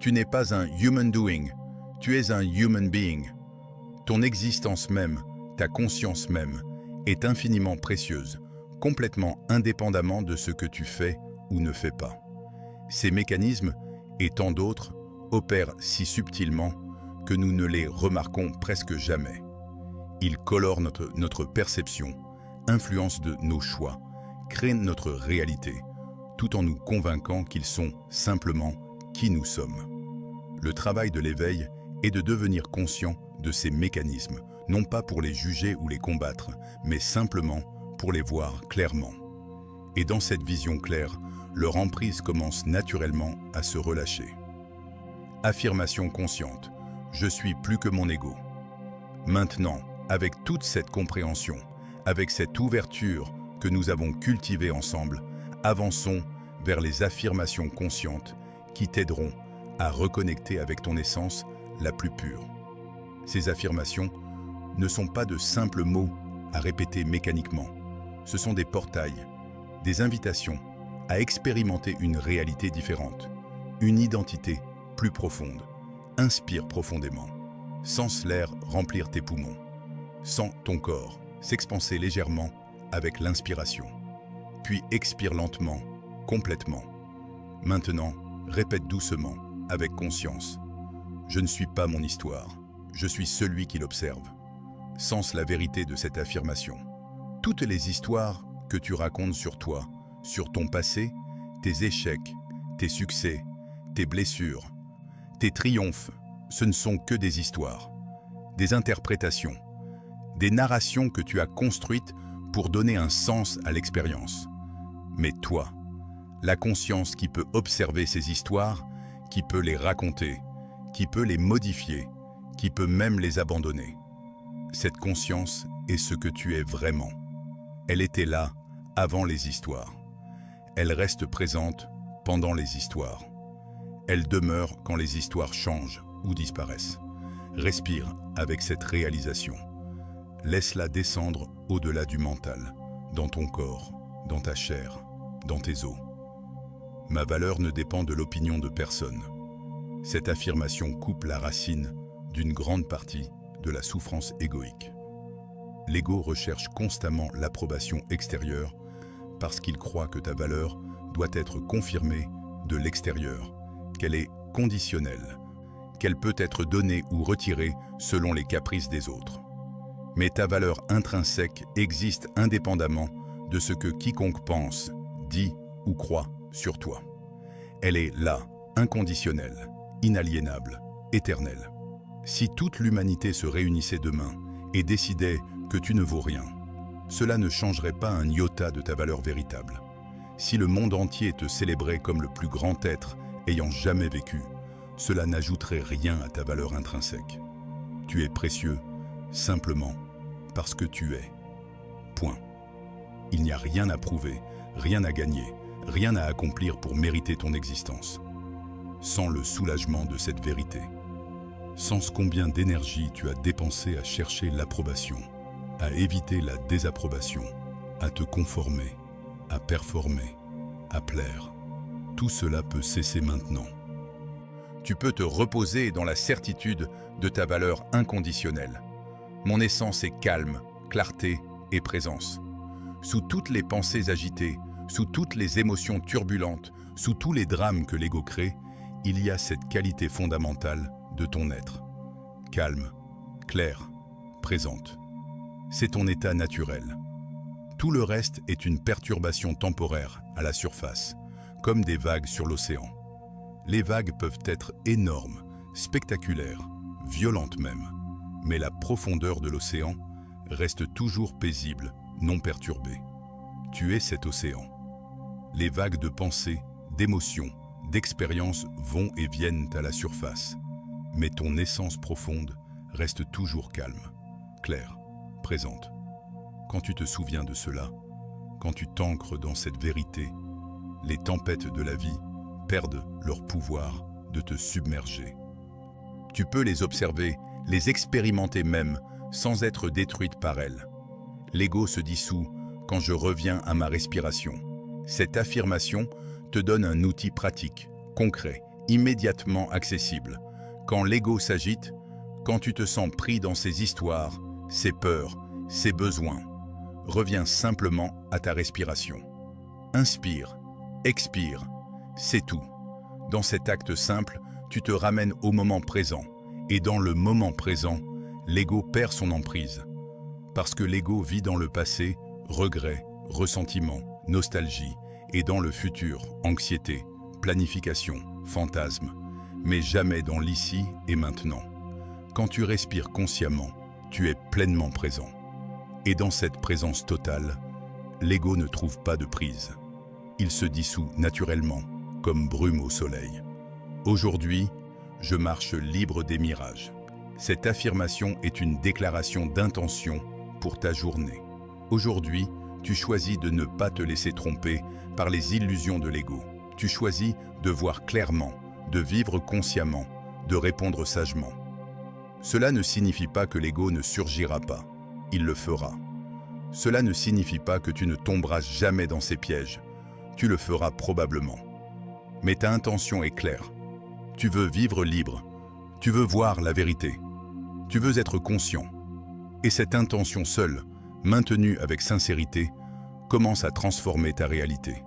Tu n'es pas un human doing, tu es un human being. Ton existence même, ta conscience même, est infiniment précieuse, complètement indépendamment de ce que tu fais ou ne fais pas. Ces mécanismes, et tant d'autres, opèrent si subtilement que nous ne les remarquons presque jamais. Ils colorent notre perception, influencent de nos choix, créent notre réalité, tout en nous convainquant qu'ils sont simplement qui nous sommes. Le travail de l'éveil est de devenir conscient de ces mécanismes, non pas pour les juger ou les combattre, mais simplement pour les voir clairement. Et dans cette vision claire, leur emprise commence naturellement à se relâcher. Affirmation consciente. Je suis plus que mon ego. Maintenant, avec toute cette compréhension, avec cette ouverture que nous avons cultivée ensemble, avançons vers les affirmations conscientes qui t'aideront à reconnecter avec ton essence la plus pure. Ces affirmations ne sont pas de simples mots à répéter mécaniquement. Ce sont des portails, des invitations à expérimenter une réalité différente, une identité plus profonde. Inspire profondément. Sens l'air remplir tes poumons. Sens ton corps s'expanser légèrement avec l'inspiration. Puis expire lentement, complètement. Maintenant, répète doucement, avec conscience. Je ne suis pas mon histoire, je suis celui qui l'observe. Sens la vérité de cette affirmation. Toutes les histoires que tu racontes sur toi, sur ton passé, tes échecs, tes succès, tes blessures, tes triomphes, ce ne sont que des histoires, des interprétations, des narrations que tu as construites pour donner un sens à l'expérience. Mais toi, la conscience qui peut observer ces histoires, qui peut les raconter, qui peut les modifier, qui peut même les abandonner. Cette conscience est ce que tu es vraiment. Elle était là avant les histoires. Elle reste présente pendant les histoires. Elle demeure quand les histoires changent ou disparaissent. Respire avec cette réalisation. Laisse-la descendre au-delà du mental, dans ton corps, dans ta chair, dans tes os. Ma valeur ne dépend de l'opinion de personne. Cette affirmation coupe la racine d'une grande partie de la souffrance égoïque. L'ego recherche constamment l'approbation extérieure parce qu'il croit que ta valeur doit être confirmée de l'extérieur, qu'elle est conditionnelle, qu'elle peut être donnée ou retirée selon les caprices des autres. Mais ta valeur intrinsèque existe indépendamment de ce que quiconque pense, dit ou croit sur toi. Elle est là, inconditionnelle, inaliénable, éternelle. Si toute l'humanité se réunissait demain et décidait que tu ne vaux rien, cela ne changerait pas un iota de ta valeur véritable. Si le monde entier te célébrait comme le plus grand être ayant jamais vécu, cela n'ajouterait rien à ta valeur intrinsèque. Tu es précieux, simplement parce que tu es. Point. Il n'y a rien à prouver, rien à gagner, rien à accomplir pour mériter ton existence. Sans le soulagement de cette vérité, sans combien d'énergie tu as dépensé à chercher l'approbation, à éviter la désapprobation, à te conformer, à performer, à plaire. Tout cela peut cesser maintenant. Tu peux te reposer dans la certitude de ta valeur inconditionnelle. Mon essence est calme, clarté et présence. Sous toutes les pensées agitées, sous toutes les émotions turbulentes, sous tous les drames que l'ego crée, il y a cette qualité fondamentale de ton être. Calme, claire, présente. C'est ton état naturel. Tout le reste est une perturbation temporaire à la surface, comme des vagues sur l'océan. Les vagues peuvent être énormes, spectaculaires, violentes même, mais la profondeur de l'océan reste toujours paisible, non perturbée. Tu es cet océan. Les vagues de pensée, d'émotions, d'expériences vont et viennent à la surface, mais ton essence profonde reste toujours calme, claire, présente. Quand tu te souviens de cela, quand tu t'ancres dans cette vérité, les tempêtes de la vie perdent leur pouvoir de te submerger. Tu peux les observer, les expérimenter même, sans être détruite par elles. L'ego se dissout quand je reviens à ma respiration. Cette affirmation te donne un outil pratique, concret, immédiatement accessible. Quand l'ego s'agite, quand tu te sens pris dans ses histoires, ses peurs, ses besoins, reviens simplement à ta respiration. Inspire, expire, c'est tout. Dans cet acte simple, tu te ramènes au moment présent. Et dans le moment présent, l'ego perd son emprise. Parce que l'ego vit dans le passé, Regret, ressentiment, nostalgie, et dans le futur, anxiété, planification, fantasme, mais jamais dans l'ici et maintenant. Quand tu respires consciemment, tu es pleinement présent. Et dans cette présence totale, l'ego ne trouve pas de prise. Il se dissout naturellement, comme brume au soleil. Aujourd'hui, je marche libre des mirages. Cette affirmation est une déclaration d'intention pour ta journée. Aujourd'hui, tu choisis de ne pas te laisser tromper par les illusions de l'ego. Tu choisis de voir clairement, de vivre consciemment, de répondre sagement. Cela ne signifie pas que l'ego ne surgira pas. Il le fera. Cela ne signifie pas que tu ne tomberas jamais dans ses pièges. Tu le feras probablement. Mais ta intention est claire. Tu veux vivre libre. Tu veux voir la vérité. Tu veux être conscient. Et cette intention seule, maintenue avec sincérité, commence à transformer ta réalité.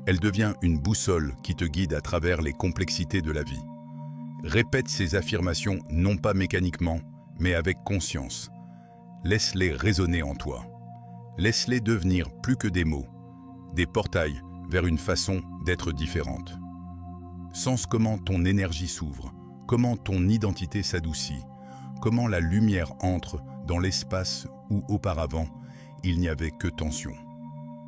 Elle devient une boussole qui te guide à travers les complexités de la vie. Répète ces affirmations non pas mécaniquement, mais avec conscience. Laisse-les résonner en toi. Laisse-les devenir plus que des mots, des portails vers une façon d'être différente. Sens comment ton énergie s'ouvre, comment ton identité s'adoucit, comment la lumière entre dans l'espace où auparavant il n'y avait que tension.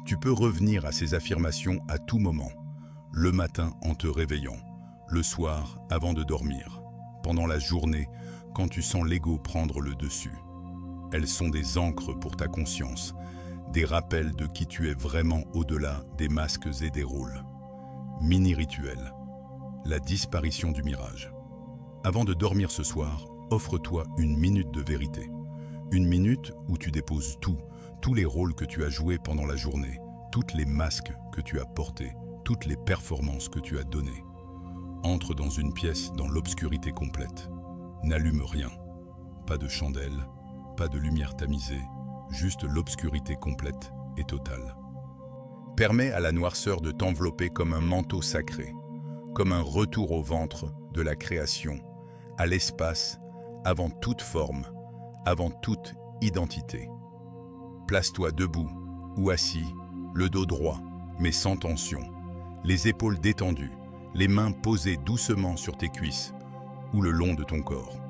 Tu peux revenir à ces affirmations à tout moment, le matin en te réveillant, le soir avant de dormir, pendant la journée quand tu sens l'ego prendre le dessus. Elles sont des ancres pour ta conscience, des rappels de qui tu es vraiment au-delà des masques et des rôles. Mini-rituel, la disparition du mirage. Avant de dormir ce soir, offre-toi une minute de vérité. Une minute où tu déposes tous les rôles que tu as joués pendant la journée, toutes les masques que tu as portés, toutes les performances que tu as données. Entre dans une pièce dans l'obscurité complète. N'allume rien. Pas de chandelle, pas de lumière tamisée, juste l'obscurité complète et totale. Permets à la noirceur de t'envelopper comme un manteau sacré, comme un retour au ventre de la création, à l'espace, avant toute forme, avant toute identité. Place-toi debout ou assis, le dos droit, mais sans tension, les épaules détendues, les mains posées doucement sur tes cuisses ou le long de ton corps.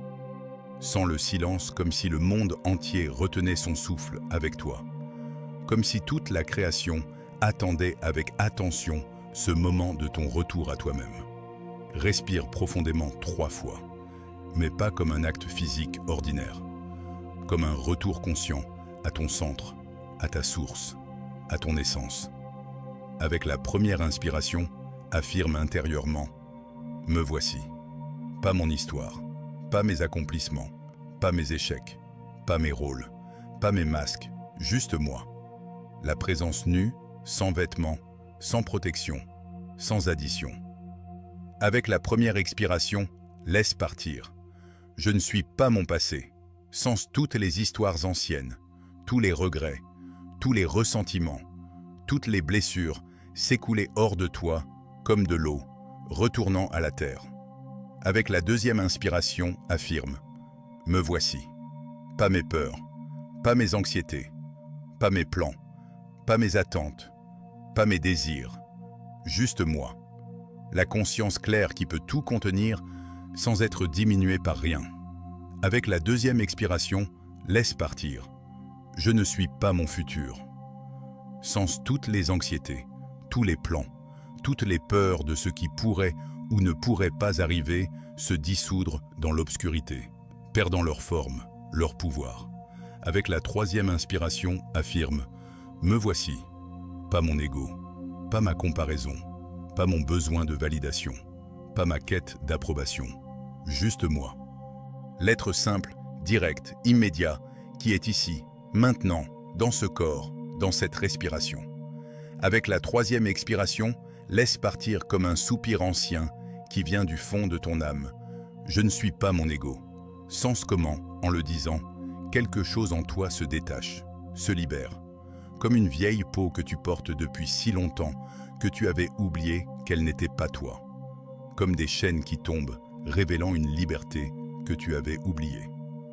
Sens le silence comme si le monde entier retenait son souffle avec toi, comme si toute la création attendait avec attention ce moment de ton retour à toi-même. Respire profondément 3 fois, mais pas comme un acte physique ordinaire, comme un retour conscient à ton centre, à ta source, à ton essence. Avec la première inspiration, affirme intérieurement « Me voici ». Pas mon histoire, pas mes accomplissements, pas mes échecs, pas mes rôles, pas mes masques, juste moi. La présence nue, sans vêtements, sans protection, sans addition. Avec la première expiration, laisse partir. Je ne suis pas mon passé. Sens toutes les histoires anciennes, tous les regrets, tous les ressentiments, toutes les blessures s'écouler hors de toi comme de l'eau, retournant à la terre. Avec la deuxième inspiration, affirme « Me voici ». Pas mes peurs, pas mes anxiétés, pas mes plans, pas mes attentes, pas mes désirs, juste moi. La conscience claire qui peut tout contenir sans être diminuée par rien. Avec la deuxième expiration, laisse partir. Je ne suis pas mon futur. Sens toutes les anxiétés, tous les plans, toutes les peurs de ce qui pourrait ou ne pourrait pas arriver se dissoudre dans l'obscurité, perdant leur forme, leur pouvoir. Avec la troisième inspiration, affirme « Me voici ». Pas mon ego, pas ma comparaison, pas mon besoin de validation, pas ma quête d'approbation, juste moi. L'être simple, direct, immédiat, qui est ici, maintenant, dans ce corps, dans cette respiration. Avec la troisième expiration, laisse partir comme un soupir ancien qui vient du fond de ton âme. Je ne suis pas mon ego. Sens comment, en le disant, quelque chose en toi se détache, se libère. Comme une vieille peau que tu portes depuis si longtemps que tu avais oublié qu'elle n'était pas toi. Comme des chaînes qui tombent, révélant une liberté que tu avais oubliée.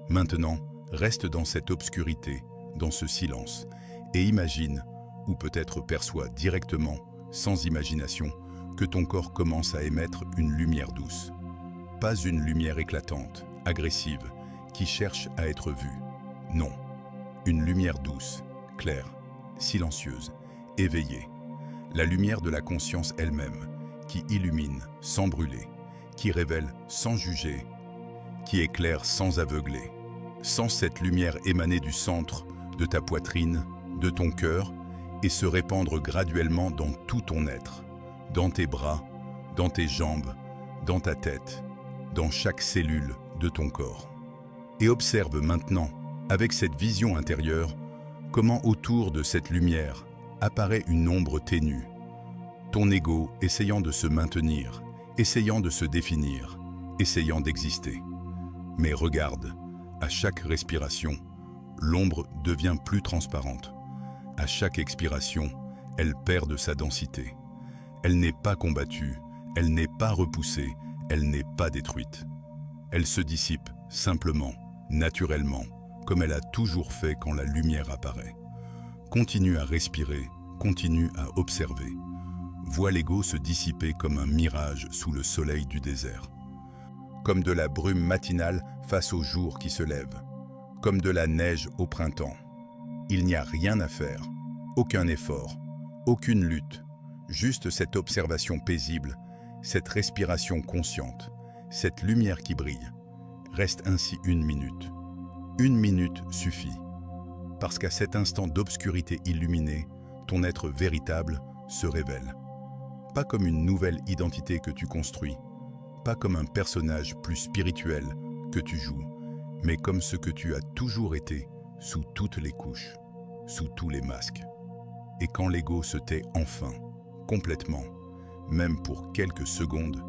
Maintenant, reste dans cette obscurité, dans ce silence, et imagine, ou peut-être perçois directement, sans imagination, que ton corps commence à émettre une lumière douce. Pas une lumière éclatante, agressive, qui cherche à être vue. Non, une lumière douce, claire, silencieuse, éveillée. La lumière de la conscience elle-même, qui illumine sans brûler, qui révèle sans juger, qui éclaire sans aveugler. Sans cette lumière émaner du centre, de ta poitrine, de ton cœur, et se répandre graduellement dans tout ton être, dans tes bras, dans tes jambes, dans ta tête, dans chaque cellule de ton corps. Et observe maintenant, avec cette vision intérieure, comment autour de cette lumière apparaît une ombre ténue. Ton ego essayant de se maintenir, essayant de se définir, essayant d'exister. Mais regarde, à chaque respiration, l'ombre devient plus transparente. À chaque expiration, elle perd de sa densité. Elle n'est pas combattue, elle n'est pas repoussée, elle n'est pas détruite. Elle se dissipe simplement, naturellement, comme elle a toujours fait quand la lumière apparaît. Continue à respirer, continue à observer. Vois l'ego se dissiper comme un mirage sous le soleil du désert. Comme de la brume matinale face au jour qui se lève. Comme de la neige au printemps. Il n'y a rien à faire, aucun effort, aucune lutte, juste cette observation paisible, cette respiration consciente, cette lumière qui brille. Reste ainsi 1 minute. 1 minute suffit. Parce qu'à cet instant d'obscurité illuminée, ton être véritable se révèle. Pas comme une nouvelle identité que tu construis, pas comme un personnage plus spirituel que tu joues, mais comme ce que tu as toujours été, sous toutes les couches, sous tous les masques. Et quand l'ego se tait enfin, complètement, même pour quelques secondes,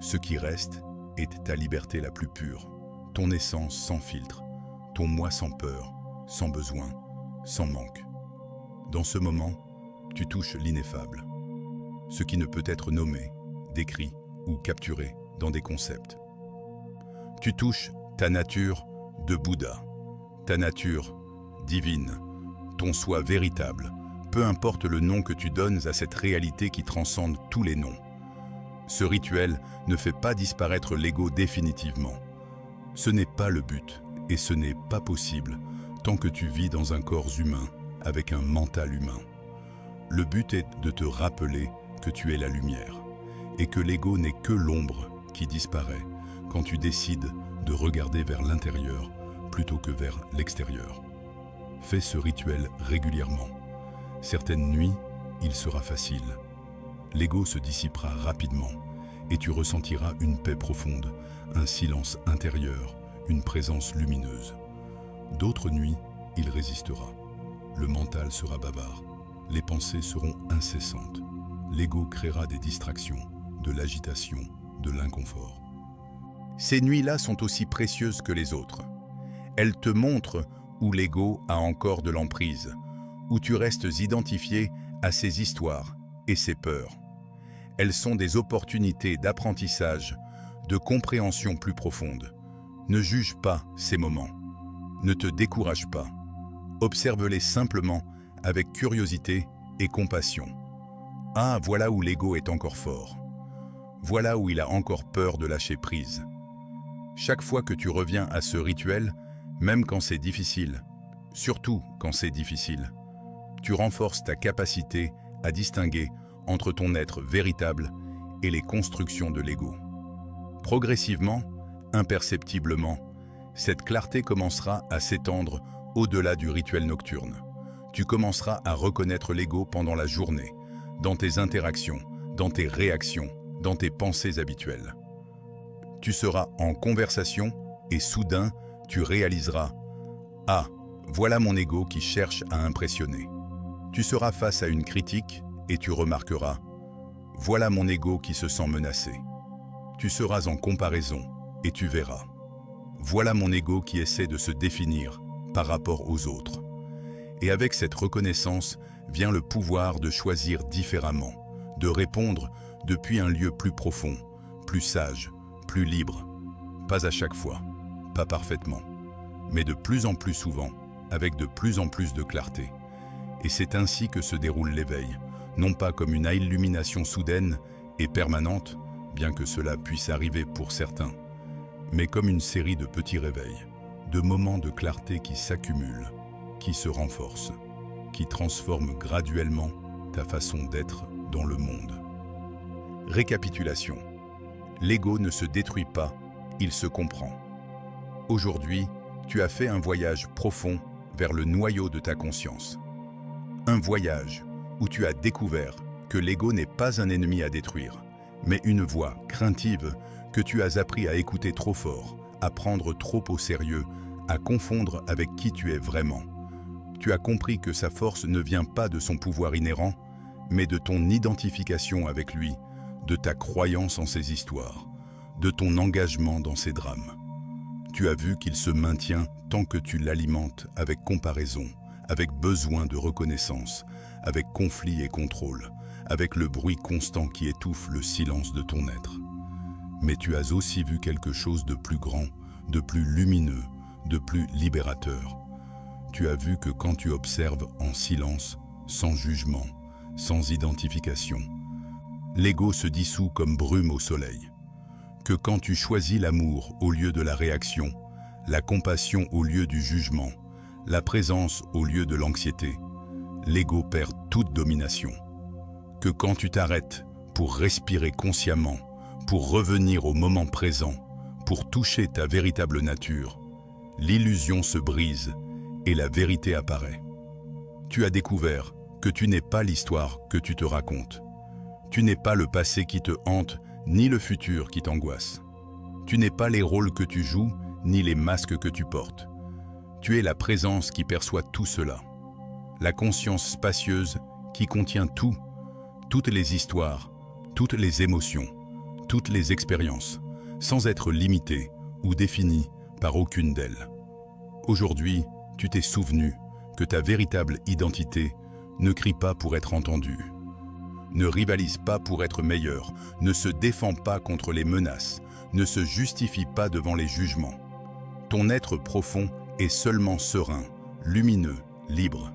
ce qui reste est ta liberté la plus pure, ton essence sans filtre, ton moi sans peur, sans besoin, sans manque. Dans ce moment, tu touches l'ineffable, ce qui ne peut être nommé, décrit ou capturé dans des concepts. Tu touches ta nature de Bouddha, ta nature divine, ton soi véritable, peu importe le nom que tu donnes à cette réalité qui transcende tous les noms. Ce rituel ne fait pas disparaître l'ego définitivement. Ce n'est pas le but, et ce n'est pas possible tant que tu vis dans un corps humain, avec un mental humain. Le but est de te rappeler que tu es la lumière, et que l'ego n'est que l'ombre qui disparaît quand tu décides de regarder vers l'intérieur plutôt que vers l'extérieur. Fais ce rituel régulièrement. Certaines nuits, il sera facile. L'ego se dissipera rapidement et tu ressentiras une paix profonde, un silence intérieur, une présence lumineuse. D'autres nuits, il résistera. Le mental sera bavard. Les pensées seront incessantes. L'ego créera des distractions, de l'agitation, de l'inconfort. Ces nuits-là sont aussi précieuses que les autres. Elles te montrent où l'ego a encore de l'emprise, où tu restes identifié à ses histoires et ses peurs. Elles sont des opportunités d'apprentissage, de compréhension plus profonde. Ne juge pas ces moments. Ne te décourage pas. Observe-les simplement avec curiosité et compassion. Ah, voilà où l'ego est encore fort. Voilà où il a encore peur de lâcher prise. Chaque fois que tu reviens à ce rituel, même quand c'est difficile, surtout quand c'est difficile, tu renforces ta capacité à distinguer entre ton être véritable et les constructions de l'ego. Progressivement, imperceptiblement, cette clarté commencera à s'étendre au-delà du rituel nocturne. Tu commenceras à reconnaître l'ego pendant la journée, dans tes interactions, dans tes réactions, dans tes pensées habituelles. Tu seras en conversation et soudain, tu réaliseras « Ah, voilà mon ego qui cherche à impressionner ». Tu seras face à une critique et tu remarqueras « Voilà mon ego qui se sent menacé ». Tu seras en comparaison et tu verras « Voilà mon ego qui essaie de se définir par rapport aux autres ». Et avec cette reconnaissance vient le pouvoir de choisir différemment, de répondre depuis un lieu plus profond, plus sage, plus libre. Pas à chaque fois, pas parfaitement, mais de plus en plus souvent, avec de plus en plus de clarté. Et c'est ainsi que se déroule l'éveil, non pas comme une illumination soudaine et permanente, bien que cela puisse arriver pour certains, mais comme une série de petits réveils, de moments de clarté qui s'accumulent, qui se renforcent, qui transforment graduellement ta façon d'être dans le monde. Récapitulation. L'ego ne se détruit pas, il se comprend. Aujourd'hui, tu as fait un voyage profond vers le noyau de ta conscience. Un voyage où tu as découvert que l'ego n'est pas un ennemi à détruire, mais une voix craintive que tu as appris à écouter trop fort, à prendre trop au sérieux, à confondre avec qui tu es vraiment. Tu as compris que sa force ne vient pas de son pouvoir inhérent, mais de ton identification avec lui, de ta croyance en ses histoires, de ton engagement dans ses drames. Tu as vu qu'il se maintient tant que tu l'alimentes avec comparaison, avec besoin de reconnaissance, avec conflit et contrôle, avec le bruit constant qui étouffe le silence de ton être. Mais tu as aussi vu quelque chose de plus grand, de plus lumineux, de plus libérateur. Tu as vu que quand tu observes en silence, sans jugement, sans identification, l'ego se dissout comme brume au soleil. Que quand tu choisis l'amour au lieu de la réaction, la compassion au lieu du jugement, la présence au lieu de l'anxiété, l'ego perd toute domination. Que quand tu t'arrêtes pour respirer consciemment, pour revenir au moment présent, pour toucher ta véritable nature, l'illusion se brise et la vérité apparaît. Tu as découvert que tu n'es pas l'histoire que tu te racontes. Tu n'es pas le passé qui te hante, ni le futur qui t'angoisse. Tu n'es pas les rôles que tu joues, ni les masques que tu portes. Tu es la présence qui perçoit tout cela. La conscience spacieuse qui contient tout, toutes les histoires, toutes les émotions, toutes les expériences, sans être limitée ou définie par aucune d'elles. Aujourd'hui, tu t'es souvenu que ta véritable identité ne crie pas pour être entendue, ne rivalise pas pour être meilleur, ne se défend pas contre les menaces, ne se justifie pas devant les jugements. Ton être profond est seulement serein, lumineux, libre.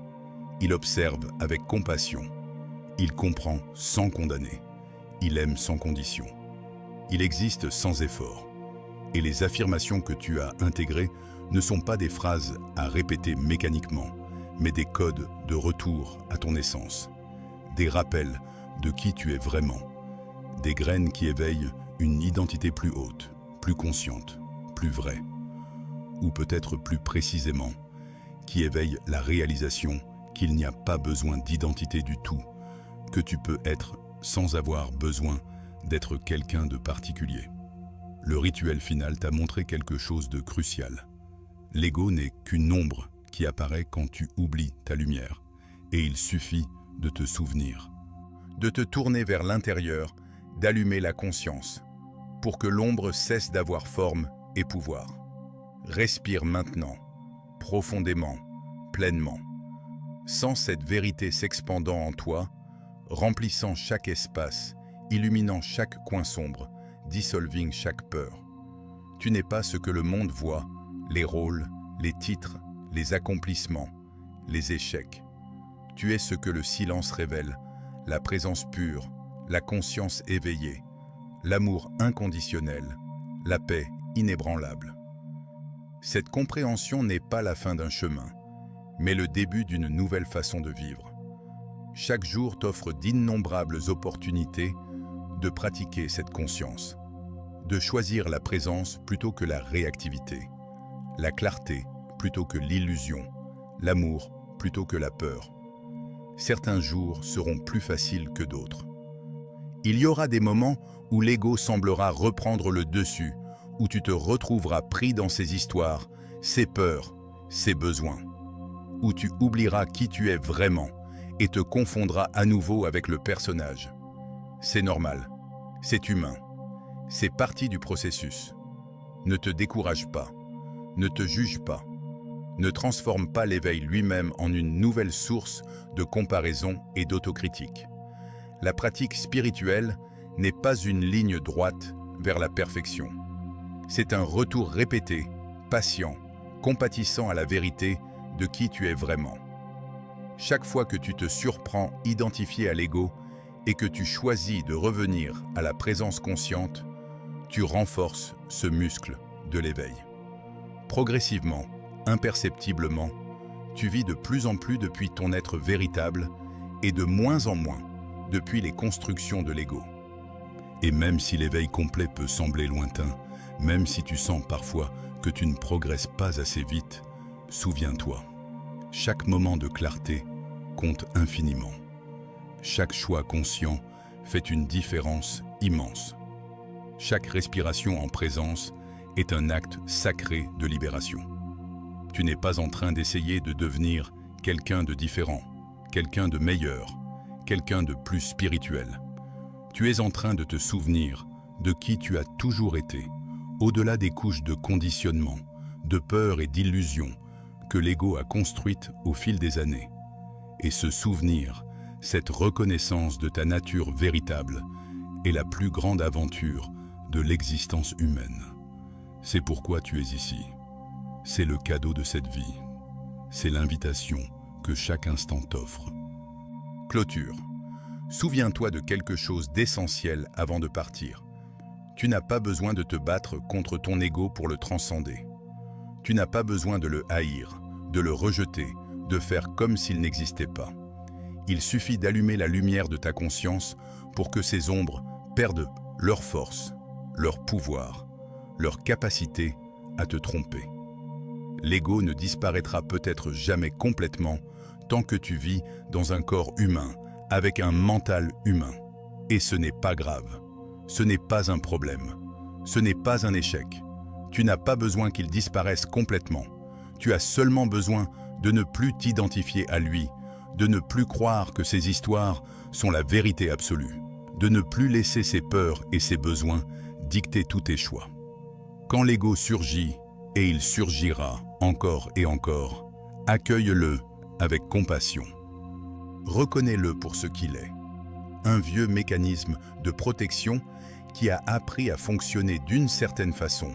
Il observe avec compassion. Il comprend sans condamner. Il aime sans condition. Il existe sans effort. Et les affirmations que tu as intégrées ne sont pas des phrases à répéter mécaniquement, mais des codes de retour à ton essence, des rappels de qui tu es vraiment, des graines qui éveillent une identité plus haute, plus consciente, plus vraie, ou peut-être plus précisément, qui éveillent la réalisation qu'il n'y a pas besoin d'identité du tout, que tu peux être sans avoir besoin d'être quelqu'un de particulier. Le rituel final t'a montré quelque chose de crucial. L'ego n'est qu'une ombre qui apparaît quand tu oublies ta lumière, et il suffit de te souvenir, de te tourner vers l'intérieur, d'allumer la conscience, pour que l'ombre cesse d'avoir forme et pouvoir. Respire maintenant, profondément, pleinement. Sens cette vérité s'expandant en toi, remplissant chaque espace, illuminant chaque coin sombre, dissolving chaque peur. Tu n'es pas ce que le monde voit, les rôles, les titres, les accomplissements, les échecs. Tu es ce que le silence révèle, la présence pure, la conscience éveillée, l'amour inconditionnel, la paix inébranlable. Cette compréhension n'est pas la fin d'un chemin, mais le début d'une nouvelle façon de vivre. Chaque jour t'offre d'innombrables opportunités de pratiquer cette conscience, de choisir la présence plutôt que la réactivité, la clarté plutôt que l'illusion, l'amour plutôt que la peur. Certains jours seront plus faciles que d'autres. Il y aura des moments où l'ego semblera reprendre le dessus, où tu te retrouveras pris dans ses histoires, ses peurs, ses besoins, où tu oublieras qui tu es vraiment et te confondras à nouveau avec le personnage. C'est normal, c'est humain, c'est partie du processus. Ne te décourage pas, ne te juge pas, ne transforme pas l'éveil lui-même en une nouvelle source de comparaison et d'autocritique. La pratique spirituelle n'est pas une ligne droite vers la perfection. C'est un retour répété, patient, compatissant à la vérité de qui tu es vraiment. Chaque fois que tu te surprends identifié à l'ego et que tu choisis de revenir à la présence consciente, tu renforces ce muscle de l'éveil. Progressivement, imperceptiblement, tu vis de plus en plus depuis ton être véritable et de moins en moins depuis les constructions de l'ego. Et même si l'éveil complet peut sembler lointain, même si tu sens parfois que tu ne progresses pas assez vite, souviens-toi, chaque moment de clarté compte infiniment. Chaque choix conscient fait une différence immense. Chaque respiration en présence est un acte sacré de libération. Tu n'es pas en train d'essayer de devenir quelqu'un de différent, quelqu'un de meilleur, quelqu'un de plus spirituel. Tu es en train de te souvenir de qui tu as toujours été, au-delà des couches de conditionnement, de peur et d'illusion que l'ego a construites au fil des années. Et ce souvenir, cette reconnaissance de ta nature véritable, est la plus grande aventure de l'existence humaine. C'est pourquoi tu es ici. C'est le cadeau de cette vie. C'est l'invitation que chaque instant t'offre. Clôture. Souviens-toi de quelque chose d'essentiel avant de partir. Tu n'as pas besoin de te battre contre ton ego pour le transcender. Tu n'as pas besoin de le haïr, de le rejeter, de faire comme s'il n'existait pas. Il suffit d'allumer la lumière de ta conscience pour que ces ombres perdent leur force, leur pouvoir, leur capacité à te tromper. L'ego ne disparaîtra peut-être jamais complètement tant que tu vis dans un corps humain, avec un mental humain. Et ce n'est pas grave. Ce n'est pas un problème. Ce n'est pas un échec. Tu n'as pas besoin qu'il disparaisse complètement. Tu as seulement besoin de ne plus t'identifier à lui, de ne plus croire que ses histoires sont la vérité absolue, de ne plus laisser ses peurs et ses besoins dicter tous tes choix. Quand l'ego surgit, et il surgira encore et encore, accueille-le avec compassion. Reconnais-le pour ce qu'il est. Un vieux mécanisme de protection qui a appris à fonctionner d'une certaine façon,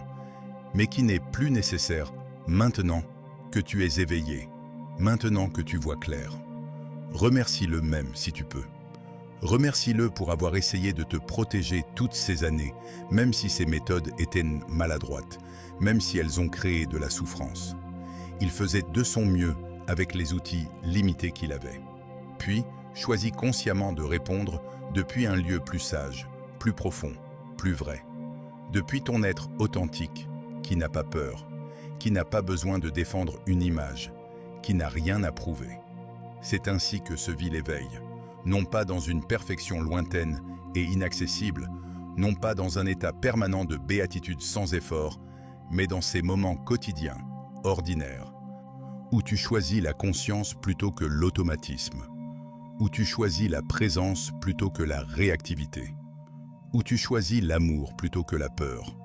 mais qui n'est plus nécessaire maintenant que tu es éveillé, maintenant que tu vois clair. Remercie-le même si tu peux. Remercie-le pour avoir essayé de te protéger toutes ces années, même si ces méthodes étaient maladroites, même si elles ont créé de la souffrance. Il faisait de son mieux avec les outils limités qu'il avait. Puis, choisis consciemment de répondre depuis un lieu plus sage, plus profond, plus vrai. Depuis ton être authentique, qui n'a pas peur, qui n'a pas besoin de défendre une image, qui n'a rien à prouver. C'est ainsi que se vit l'éveil, non pas dans une perfection lointaine et inaccessible, non pas dans un état permanent de béatitude sans effort, mais dans ces moments quotidiens, ordinaires, où tu choisis la conscience plutôt que l'automatisme, où tu choisis la présence plutôt que la réactivité, où tu choisis l'amour plutôt que la peur,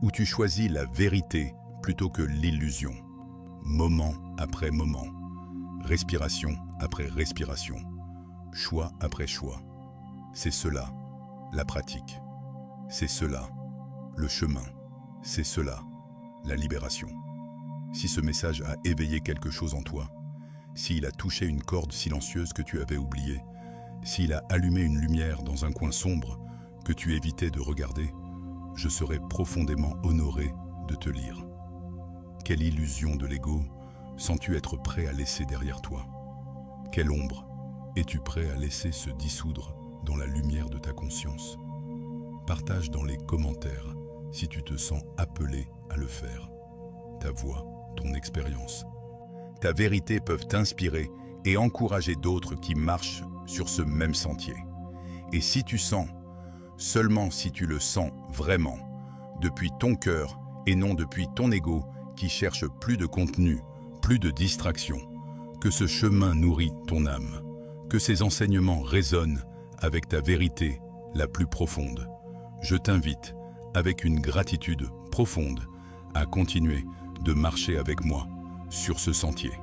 où tu choisis la vérité plutôt que l'illusion, moment après moment, respiration après respiration, choix après choix. C'est cela, la pratique. C'est cela, le chemin. C'est cela, la libération. Si ce message a éveillé quelque chose en toi, s'il a touché une corde silencieuse que tu avais oubliée, s'il a allumé une lumière dans un coin sombre que tu évitais de regarder, je serais profondément honoré de te lire. Quelle illusion de l'ego sens-tu être prêt à laisser derrière toi? Quelle ombre es-tu prêt à laisser se dissoudre dans la lumière de ta conscience? Partage dans les commentaires si tu te sens appelé à le faire. Ta voix, ton expérience, ta vérité peuvent t'inspirer et encourager d'autres qui marchent sur ce même sentier. Et si tu sens, seulement si tu le sens vraiment, depuis ton cœur et non depuis ton ego qui cherche plus de contenu, plus de distraction, que ce chemin nourrit ton âme, que ces enseignements résonnent avec ta vérité la plus profonde. Je t'invite, avec une gratitude profonde, à continuer de marcher avec moi sur ce sentier.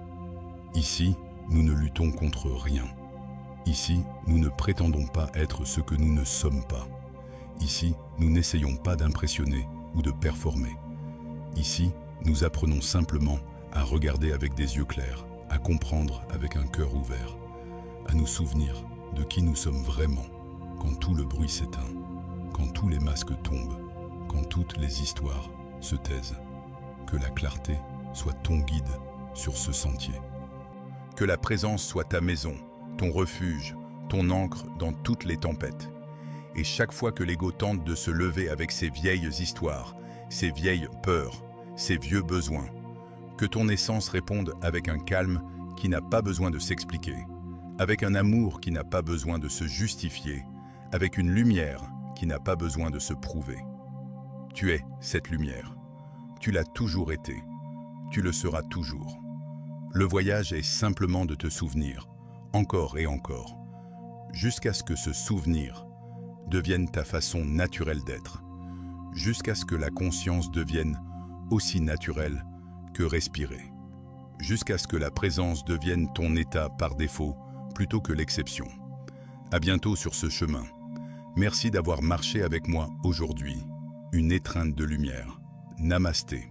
Ici, nous ne luttons contre rien. Ici, nous ne prétendons pas être ce que nous ne sommes pas. Ici, nous n'essayons pas d'impressionner ou de performer. Ici, nous apprenons simplement à regarder avec des yeux clairs, à comprendre avec un cœur ouvert, à nous souvenir de qui nous sommes vraiment quand tout le bruit s'éteint, quand tous les masques tombent, quand toutes les histoires se taisent. Que la clarté soit ton guide sur ce sentier. Que la présence soit ta maison, ton refuge, ton ancre dans toutes les tempêtes. Et chaque fois que l'ego tente de se lever avec ses vieilles histoires, ses vieilles peurs, ses vieux besoins, que ton essence réponde avec un calme qui n'a pas besoin de s'expliquer, avec un amour qui n'a pas besoin de se justifier, avec une lumière qui n'a pas besoin de se prouver. Tu es cette lumière. Tu l'as toujours été. Tu le seras toujours. Le voyage est simplement de te souvenir, encore et encore, jusqu'à ce que ce souvenir devienne ta façon naturelle d'être, jusqu'à ce que la conscience devienne aussi naturelle que respirer, jusqu'à ce que la présence devienne ton état par défaut plutôt que l'exception. À bientôt sur ce chemin. Merci d'avoir marché avec moi aujourd'hui. Une étreinte de lumière. Namasté.